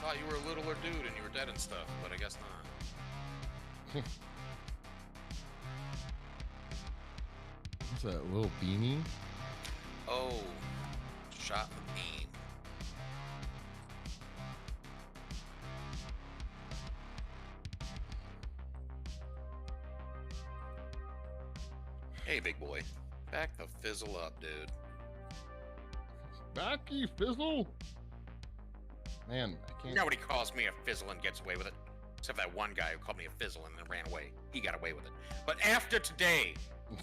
Thought you were a littler dude and you were dead and stuff, but I guess not. What's that, little beanie? Oh, shot in the bean. Hey, big boy. Back the fizzle up, dude. Backy fizzle. Man, I can't. Nobody calls me a fizzle and gets away with it. Except that one guy who called me a fizzle and then ran away. He got away with it. But after today,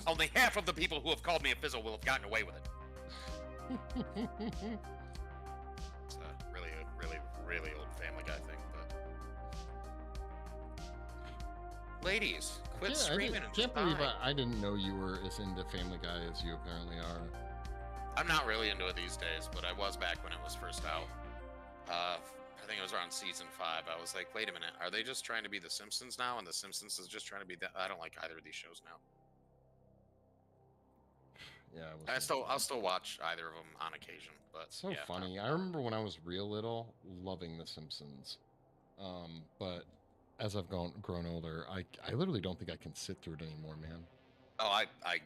only half of the people who have called me a fizzle will have gotten away with it. It's a really old Family Guy thing, but... Ladies, quit screaming and can't believe die. I didn't know you were as into Family Guy as you apparently are. I'm not really into it these days, but I was back when it was first out. I think it was around season 5. I was like, wait a minute, are they just trying to be The Simpsons now? And The Simpsons is just trying to be that? I don't like either of these shows now. Yeah, I'll still watch either of them on occasion, but so yeah, funny. I remember when I was real little, loving The Simpsons. But as I've grown older, I literally don't think I can sit through it anymore, man. Oh, I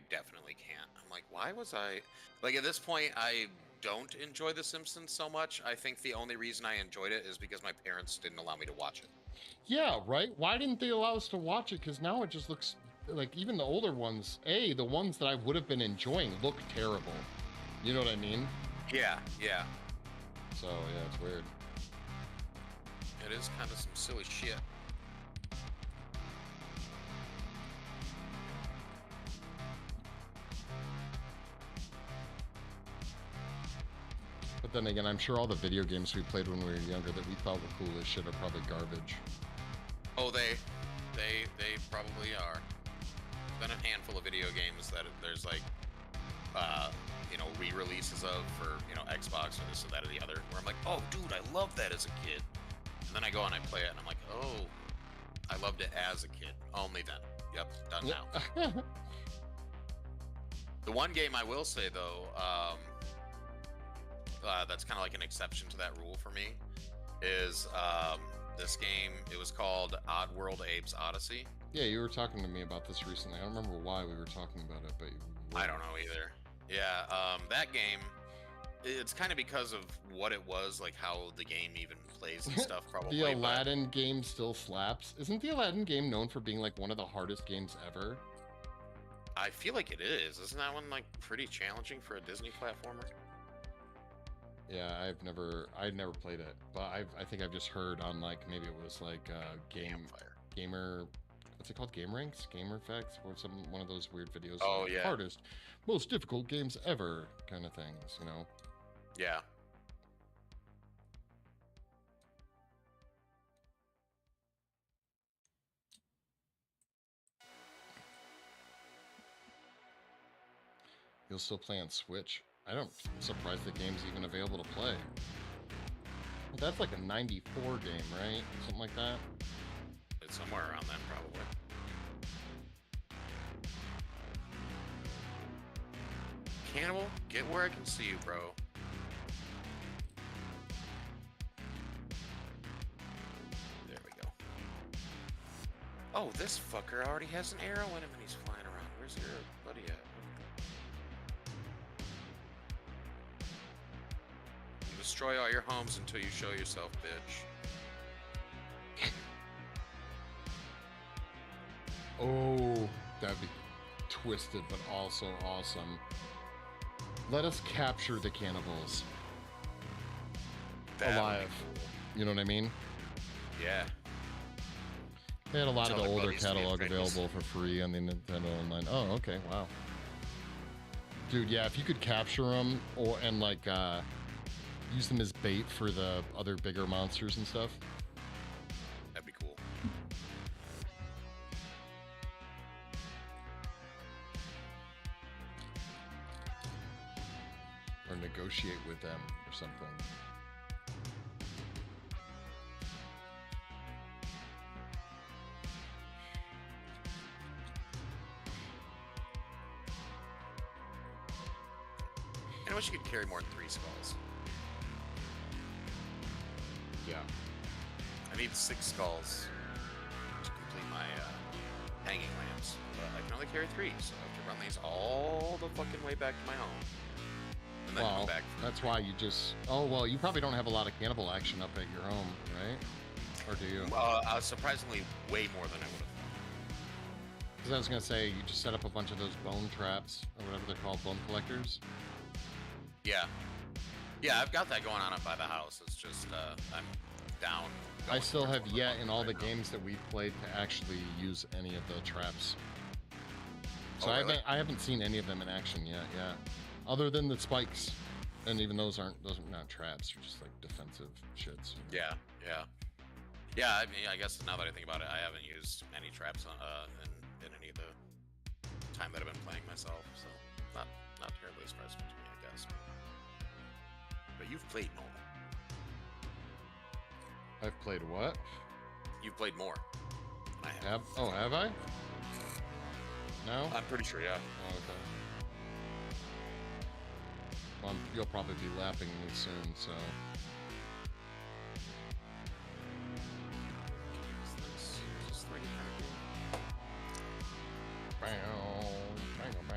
definitely can't. I'm like, why was I like at this point? I don't enjoy The Simpsons so much. I think the only reason I enjoyed it is because my parents didn't allow me to watch it. Yeah, right. Why didn't they allow us to watch it? Because now it just looks like even the older ones. The ones that I would have been enjoying look terrible. You know what I mean? Yeah, yeah. So yeah, it's weird. It is kind of some silly shit. But then again, I'm sure all the video games we played when we were younger that we thought were cool as shit are probably garbage. Oh, they probably are. Been a handful of video games that there's like, re-releases of for Xbox or this or that or the other. Where I'm like, oh, dude, I loved that as a kid. And then I go and I play it, and I'm like, oh, I loved it as a kid. Only then. Yep, done now. The one game I will say though, that's kind of like an exception to that rule for me, is this game. It was called Oddworld Abe's Odyssey. Yeah, you were talking to me about this recently. I don't remember why we were talking about it, but I don't know either. Yeah, that game, it's kind of because of what it was, like how the game even plays and stuff, probably. The Aladdin game still slaps. Isn't the Aladdin game known for being like one of the hardest games ever? I feel like it is. Isn't that one like pretty challenging for a Disney platformer? Yeah, I'd never played it, but I think I've just heard on like maybe it was like gamer, what's it called, Game Ranks, Gamer Facts, or one of those weird videos. Oh like, yeah, hardest, most difficult games ever, kind of things, you know? Yeah. You'll still play on Switch? I'm surprised the game's even available to play. Well, that's like a 94 game, right? Something like that? It's somewhere around that, probably. Cannibal, get where I can see you, bro. There we go. Oh, this fucker already has an arrow in him and he's flying around. Where's your buddy at? Destroy all your homes until you show yourself, bitch. Oh, that'd be twisted, but also awesome. Let us capture the cannibals. Alive. Cool. You know what I mean? Yeah. They had a lot of the older catalog available for free on the Nintendo Online. Oh, okay, wow. Dude, yeah, if you could capture them and like use them as bait for the other bigger monsters and stuff. That'd be cool. Or negotiate with them or something. And I wish you could carry more than 3 skulls. Yeah. I need 6 skulls to complete my hanging lamps, but I can only carry 3, so I have to run these all the fucking way back to my home. And then come back. That's why you just... Oh, well, you probably don't have a lot of cannibal action up at your home, right? Or do you? Surprisingly, way more than I would have. Because I was gonna say, you just set up a bunch of those bone traps or whatever they're called, bone collectors. Yeah. Yeah, I've got that going on up by the house. It's just I'm down. I still have yet in all the now. games that we've played to actually use any of the traps. So Oh, really? I haven't seen any of them in action yet. Yeah, other than the spikes, and even those are not traps. They're just like defensive shits. Yeah, yeah, yeah. I mean, I guess now that I think about it, I haven't used any traps in any of the time that I've been playing myself. So not terribly surprising to me, I guess. But you've played more. I've played what? You've played more than I have. Oh, have I? No? I'm pretty sure, yeah. Oh, okay. Well, you'll probably be lapping me soon, so. Just like Bow, bow, bow.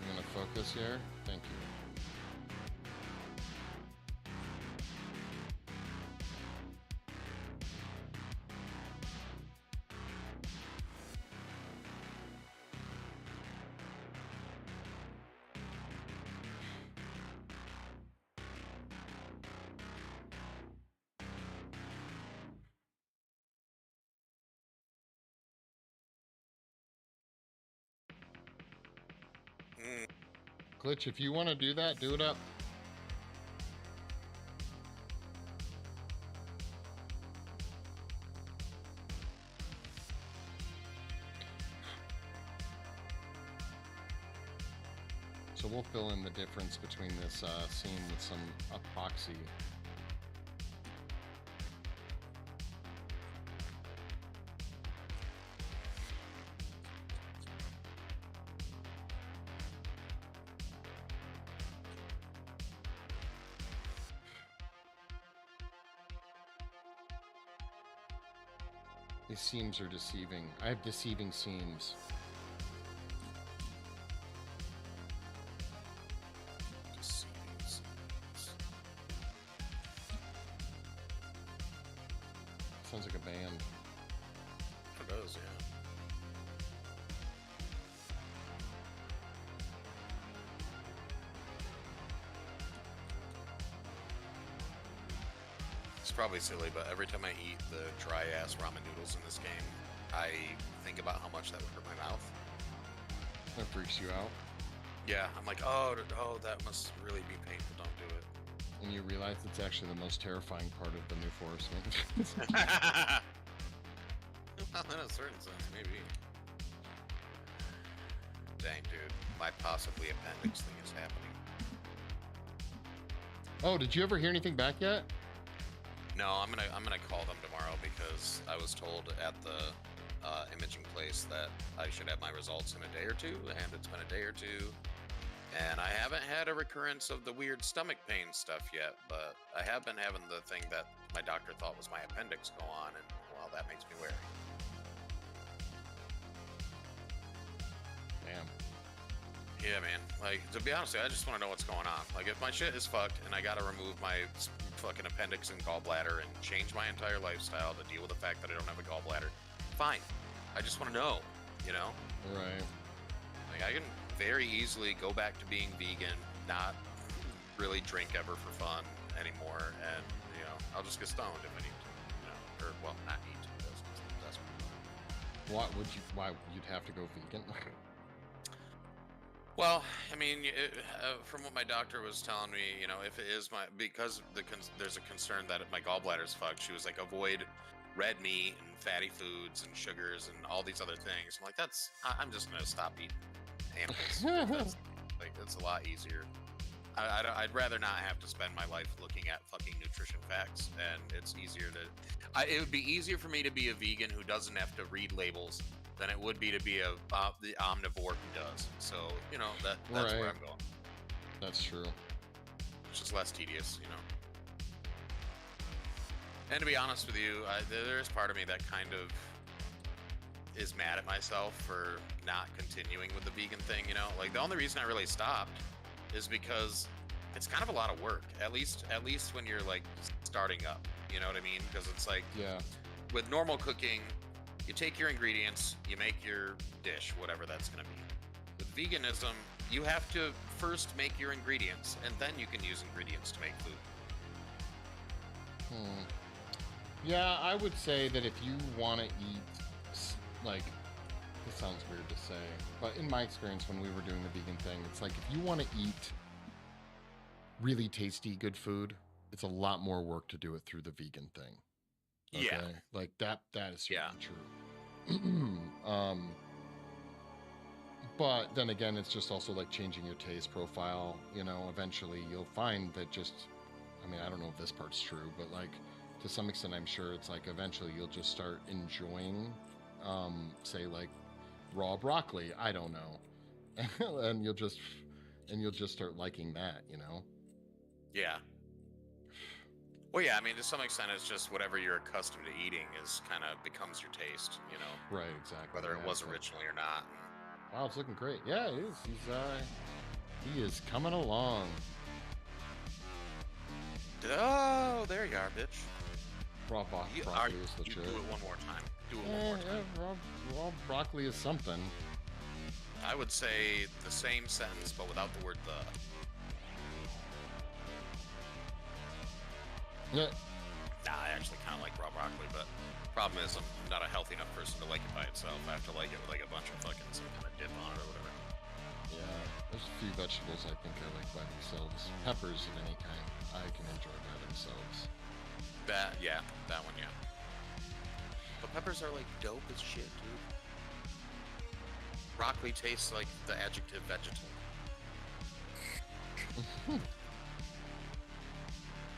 I'm gonna focus here. Thank you. Glitch, if you want to do that, do it up. So we'll fill in the difference between this seam with some epoxy. These seams are deceiving. I have deceiving seams. Sounds like a band. It does, yeah. It's probably silly, but every time I eat the dry ass ramen noodles in this game, I think about how much that would hurt my mouth. That freaks you out. Yeah, I'm like, oh, that must really be painful. Don't do it. And you realize it's actually the most terrifying part of the new forest. Well, in a certain sense, maybe. Dang, dude, my possibly appendix thing is happening. Oh, did you ever hear anything back yet? No, I'm gonna call them tomorrow because I was told at the imaging place that I should have my results in a day or two, and it's been a day or two, and I haven't had a recurrence of the weird stomach pain stuff yet, but I have been having the thing that my doctor thought was my appendix go on, and well, that makes me wary. Damn. Yeah, man. Like, to be honest with you, I just want to know what's going on. Like, if my shit is fucked and I gotta remove my fucking appendix and gallbladder and change my entire lifestyle to deal with the fact that I don't have a gallbladder, fine. I just want to know, you know? Right. Like, I can very easily go back to being vegan, not really drink ever for fun anymore, and, you know, I'll just get stoned if I need to, you know? Or, well, not need to. That's Why you'd have to go vegan? Well, I mean, from what my doctor was telling me, you know, if it is because there's a concern that if my gallbladder's fucked, she was like, avoid red meat and fatty foods and sugars and all these other things. I'm like, I'm just gonna stop eating animals. It's a lot easier. I'd rather not have to spend my life looking at fucking nutrition facts, and it's easier to. It would be easier for me to be a vegan who doesn't have to read labels than it would be to be the omnivore who does. So, you know, that's Right. where I'm going. That's true. It's just less tedious, you know. And to be honest with you, there's part of me that kind of is mad at myself for not continuing with the vegan thing. You know, like the only reason I really stopped is because it's kind of a lot of work. At least when you're like starting up. You know what I mean? Because it's like, Yeah. with normal cooking, you take your ingredients, you make your dish, whatever that's going to be. With veganism, you have to first make your ingredients, and then you can use ingredients to make food. Yeah, I would say that if you want to eat, like, this sounds weird to say, but in my experience when we were doing the vegan thing, it's like if you want to eat really tasty, good food, it's a lot more work to do it through the vegan thing. Okay? Yeah. Like that is certainly Yeah. true. But then again, it's just also like changing your taste profile. You know, eventually you'll find that just, I mean, I don't know if this part's true, but like to some extent, I'm sure it's like eventually you'll just start enjoying, say like raw broccoli. I don't know, and you'll just start liking that. You know? Yeah. Well, yeah, I mean, to some extent, it's just whatever you're accustomed to eating is kind of becomes your taste, you know? Right. Exactly. Whether it Yeah, was so- originally or not. Wow, it's looking great. Yeah, it is. He is coming along. Oh, there you are, bitch. Raw broccoli is You legit. do it one more time. Do it one more time. Yeah, raw broccoli is something. I would say the same sentence, but without the word the. Yeah. Nah, I actually kind of like raw broccoli, but problem is I'm not a healthy enough person to like it by itself. I have to like it with like a bunch of fucking some kind of dip on it or whatever. Yeah, there's a few vegetables I think I like by themselves. Peppers of any kind, I can enjoy by themselves. That one, yeah. But peppers are like dope as shit, dude. Broccoli tastes like the adjective vegetal.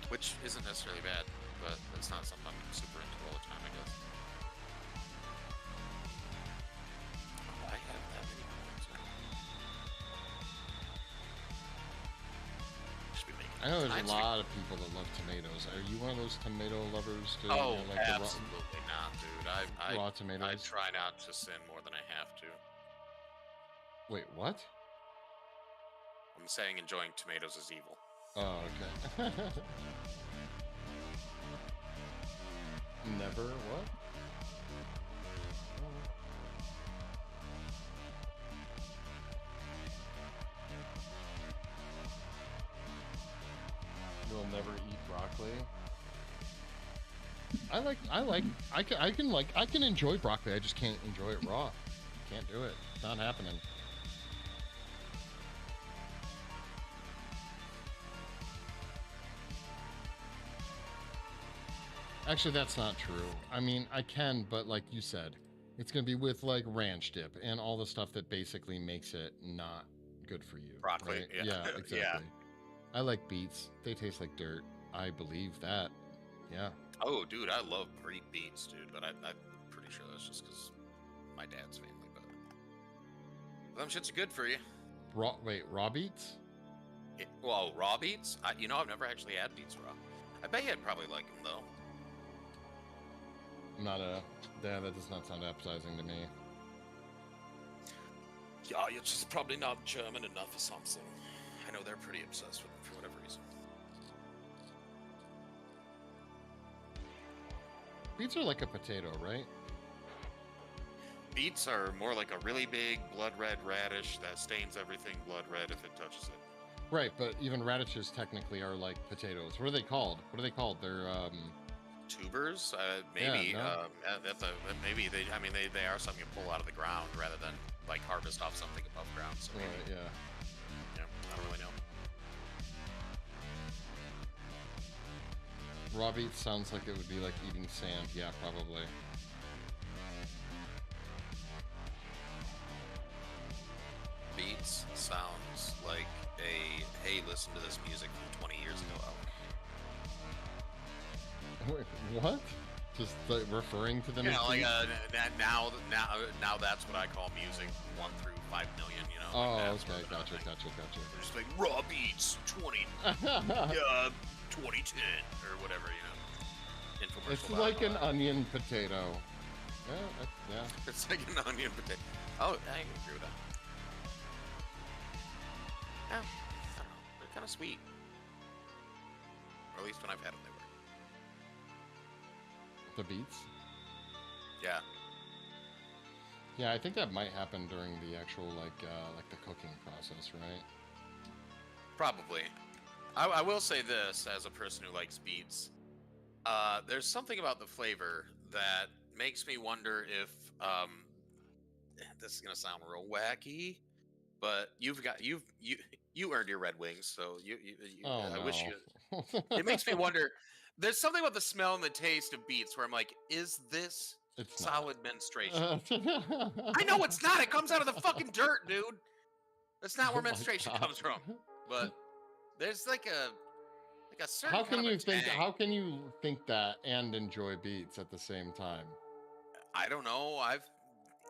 Which isn't necessarily bad, but it's not something I'm super into all the time, I guess. Oh, I have that many points. Should be making I know there's a tonight's lot of people that love tomatoes. Are you one of those tomato lovers? Too? Oh, You know, like absolutely not, dude. raw I tomatoes. try not to sin more than I have to. Wait, what? I'm saying enjoying tomatoes is evil. Oh, okay. Never what? You'll never eat broccoli. I can enjoy broccoli. I just can't enjoy it raw. Can't do it. It's not happening. Actually, that's not true. I mean, I can, but like you said, it's going to be with like ranch dip and all the stuff that basically makes it not good for you. Broccoli, right? yeah. Yeah, exactly. Yeah. I like beets. They taste like dirt. I believe that. Yeah. Oh, dude, I love beets, dude. But I'm pretty sure that's just because my dad's family. But them shits are good for you. Raw beets? Well, raw beets? I've never actually had beets raw. I bet you'd probably like them though. Yeah, that does not sound appetizing to me. Yeah, you're just probably not German enough or something. I know they're pretty obsessed with them for whatever reason. Beets are like a potato, right? Beets are more like a really big blood red radish that stains everything blood red if it touches it. Right, but even radishes technically are like potatoes. What are they called? They're Tubers, maybe. Yeah, no? Maybe they are something you pull out of the ground rather than like harvest off something above ground. So maybe, right, yeah. yeah, I don't really know. Raw beets sounds like it would be like eating sand. Yeah, probably. Beets sounds like a hey, listen to this music from 20 years ago album. Wait, what? Just like referring to them as Like beets? now that's what I call music 1 through 5 million. Oh, like that's okay, what I gotcha. think. They're just like raw beats 2010 or whatever. It's commercial. like an onion potato. Yeah. It's like an onion potato. Oh, I can agree with that. Yeah, I don't know. They're kind of sweet. Or at least when I've had them, they were. The beets. Yeah. Yeah, I think that might happen during the actual like the cooking process, right? Probably. I will say this as a person who likes beets. There's something about the flavor that makes me wonder if this is gonna sound real wacky, but you earned your Red Wings, so Oh I no. wish you. It makes me wonder. There's something about the smell and the taste of beets where I'm like, is this It's solid not. menstruation? I know it's not. It comes out of the fucking dirt, dude. That's not where Oh my menstruation God. comes from. But there's like a certain How can kind you of a think? tang. How can you think that and enjoy beets at the same time? I don't know. I've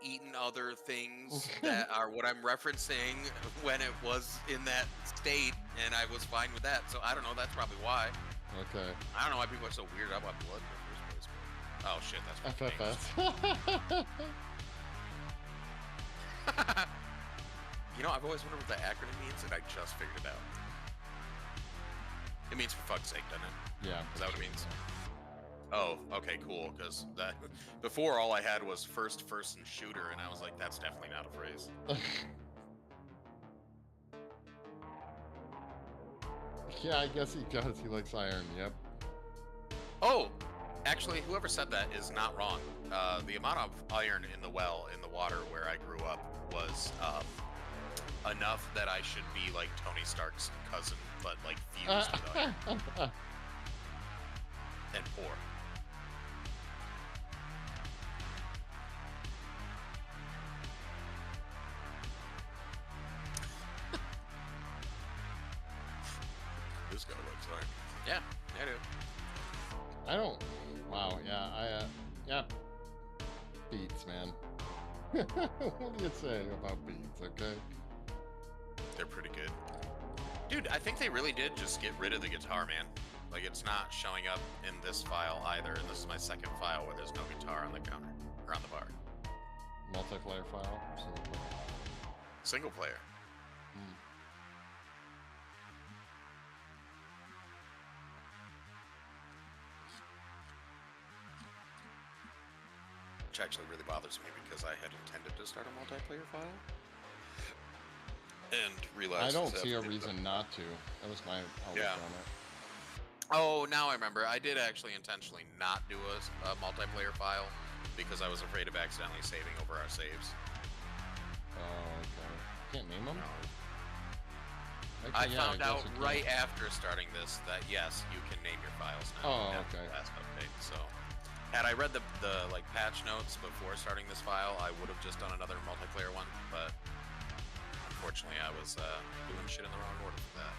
eaten other things that are what I'm referencing when it was in that state, and I was fine with that. So I don't know. That's probably why. Okay. I don't know why people are so weirded out about blood in the first place. Oh shit, that's what FFS. You know, I've always wondered what the acronym means, and I just figured it out. It means for fuck's sake, doesn't it? Yeah. Is that what it means? Oh, okay, cool. Because that before all I had was first person shooter, and I was like, that's definitely not a phrase. Yeah, I guess he does. He likes iron. Yep. Oh, actually, whoever said that is not wrong. The amount of iron in the well in the water where I grew up was enough that I should be like Tony Stark's cousin, but like fused with iron and poor. This guy likes iron. Yeah, I do. I don't. Wow. Yeah. Yeah. Beets, man. What do you say about beets? Okay. They're pretty good. Dude, I think they really did just get rid of the guitar, man. Like, it's not showing up in this file either, and this is my second file where there's no guitar on the counter, or on the bar. Multiplayer file. Single player. Single player. Hmm. Which actually really bothers me because I had intended to start a multiplayer file. And realized... I don't see a reason not to. That was my outlook on it. Oh, now I remember. I did actually intentionally not do a multiplayer file because I was afraid of accidentally saving over our saves. Oh, okay. Can't name them? No. Actually, I found out guess you can. right after starting this that yes, you can name your files now. Oh, after okay. the last update. So, had I read the like patch notes before starting this file, I would have just done another multiplayer one. But unfortunately, I was doing shit in the wrong order for that.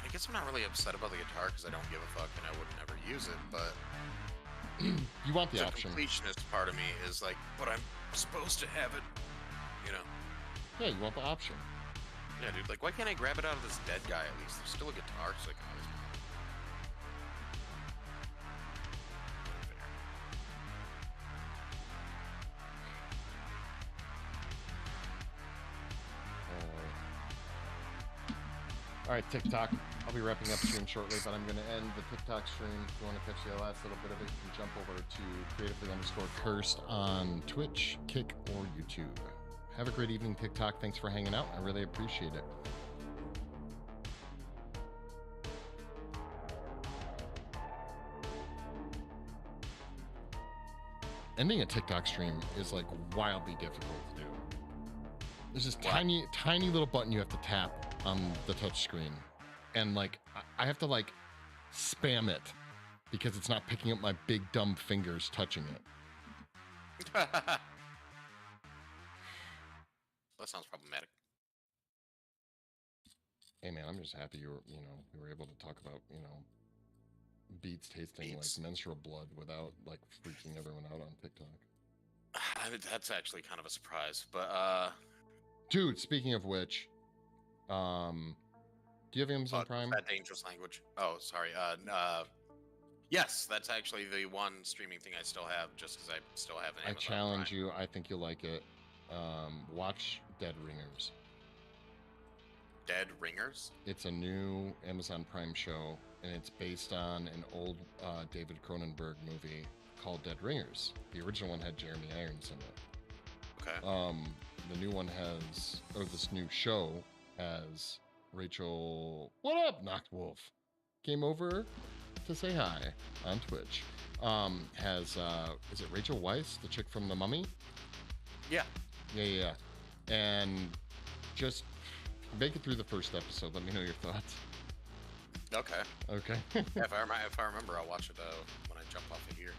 I guess I'm not really upset about the guitar because I don't give a fuck and I would never use it, but You want the option. completionist part of me is like, but I'm supposed to have it, you know? Yeah, you want the option. Yeah, dude, like, why can't I grab it out of this dead guy at least? There's still a guitar, so I can always... All right, TikTok. I'll be wrapping up stream shortly, but I'm going to end the TikTok stream. If you want to catch the last little bit of it, you can jump over to creatively_cursed on Twitch, Kick, or YouTube. Have a great evening, TikTok. Thanks for hanging out. I really appreciate it. Ending a TikTok stream is like wildly difficult to do. There's this tiny little button you have to tap on the touch screen, and like I have to like spam it because it's not picking up my big dumb fingers touching it. That sounds problematic. Hey man, I'm just happy we were able to talk about, beets tasting like menstrual blood without like freaking everyone out on TikTok. I mean, that's actually kind of a surprise, but dude, speaking of which, do Do you have Amazon Prime? That dangerous language. Oh, sorry. Yes, that's actually the one streaming thing I still have, just because I still have an Amazon I challenge Prime. you. I think you'll like it. Watch Dead Ringers. Dead Ringers? It's a new Amazon Prime show, and it's based on an old David Cronenberg movie called Dead Ringers. The original one had Jeremy Irons in it. Okay. The new one has, or this new show has Rachel. What up, Noctwolf? Came over to say hi on Twitch. Has is it Rachel Weisz, the chick from The Mummy? Yeah. Yeah. And just make it through the first episode. Let me know your thoughts. Okay. If I remember, I'll watch it when I jump off of here.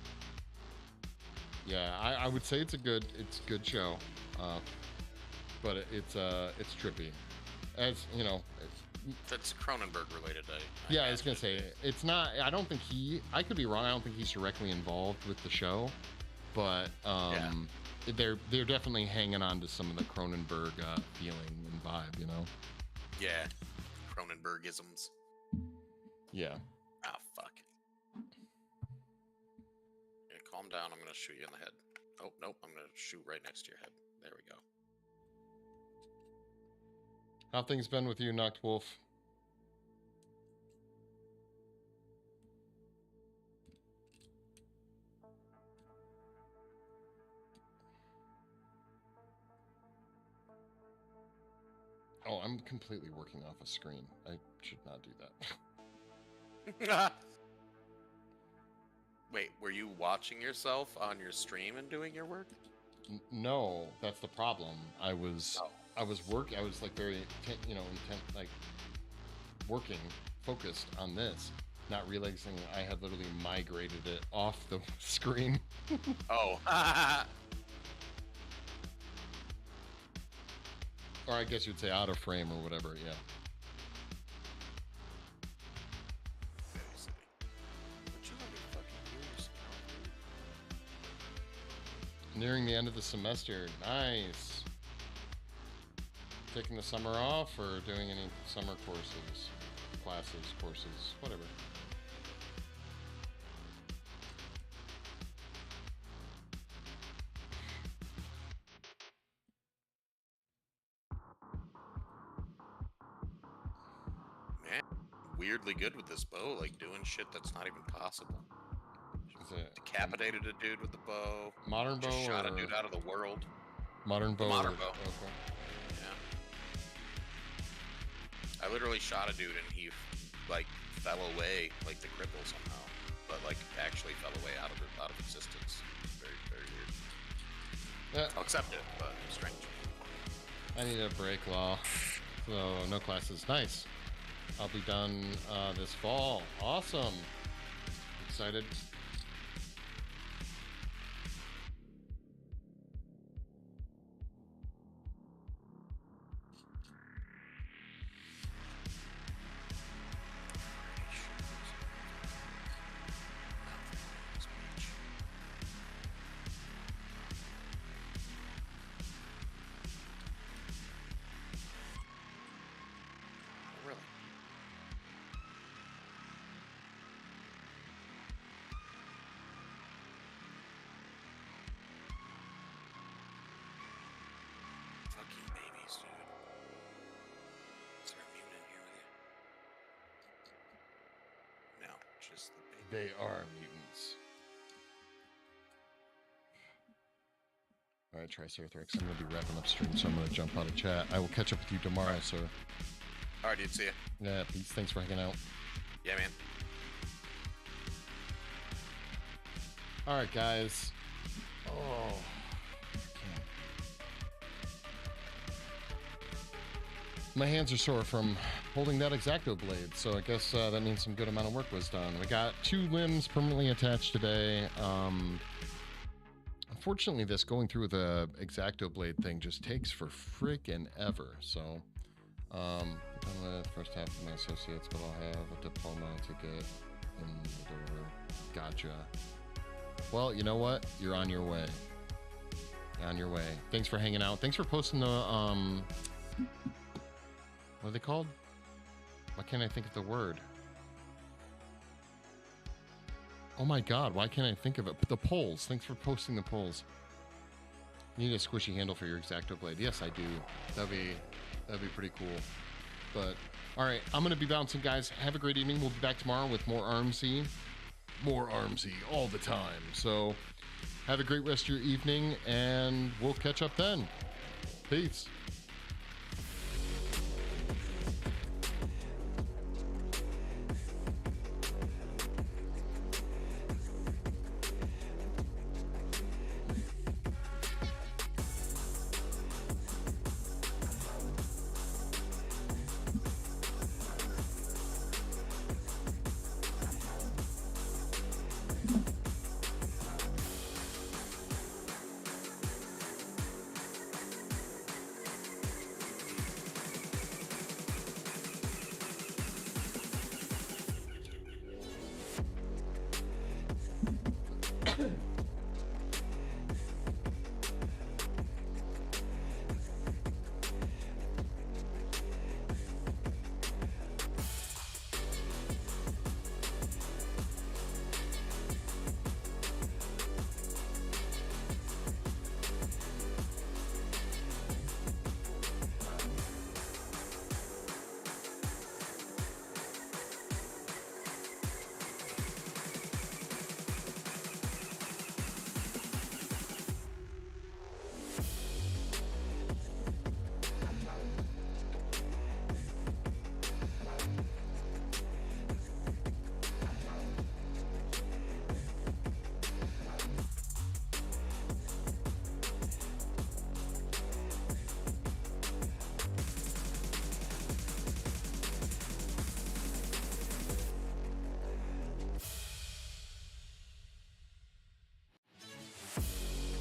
Yeah, I would say it's a good show, but it's trippy, as you know. That's Cronenberg related. Yeah, I was gonna say it's not. I don't think I could be wrong. I don't think he's directly involved with the show, but they're definitely hanging on to some of the Cronenberg feeling and vibe. You know. Yeah, Cronenbergisms. Yeah. Ah, fuck. Yeah, calm down. I'm gonna shoot you in the head. Oh nope, I'm gonna shoot right next to your head. There we go. How things been with you, Noctwolf? Oh, I'm completely working off a screen. I should not do that. Wait, were you watching yourself on your stream and doing your work? No, that's the problem. I was like very intent, like working, focused on this, not realizing I had literally migrated it off the screen. Oh. Or I guess you'd say out of frame or whatever, yeah. Nearing the end of the semester. Nice. Taking the summer off or doing any summer courses, courses, whatever. Man, weirdly good with this bow, like doing shit that's not even possible. Decapitated a dude with the bow. Modern bow. Shot a dude out of the world. Modern bow. Modern bow. Okay. Yeah. I literally shot a dude and he like fell away, like the cripple somehow, but like actually fell away out of existence. Very, very weird. I'll accept it, but strange. I need a break, Law. So no classes. Nice. I'll be done this fall. Awesome. Excited. They are mutants. All right, Triceratops. I'm going to be wrapping up stream, so I'm going to jump out of chat. I will catch up with you tomorrow, sir. All right, dude. See ya. Yeah, peace. Thanks for hanging out. Yeah, man. All right, guys. Oh. My hands are sore from holding that X-Acto blade, so I guess that means some good amount of work was done. We got 2 limbs permanently attached today. Unfortunately, this going through the X-Acto blade thing just takes for freaking ever. So, done the first half of my associates, but I'll have a diploma to get in the door. Gotcha. Well, you know what? You're on your way. On your way. Thanks for hanging out. Thanks for posting the what are they called? Why can't I think of the word? Oh my God, why can't I think of it? The poles. Thanks for posting the poles. You need a squishy handle for your X-Acto blade. Yes, I do. That'd be pretty cool. But all right, I'm gonna be bouncing, guys. Have a great evening. We'll be back tomorrow with more Armsie. More Armsie all the time. So have a great rest of your evening, and we'll catch up then. Peace.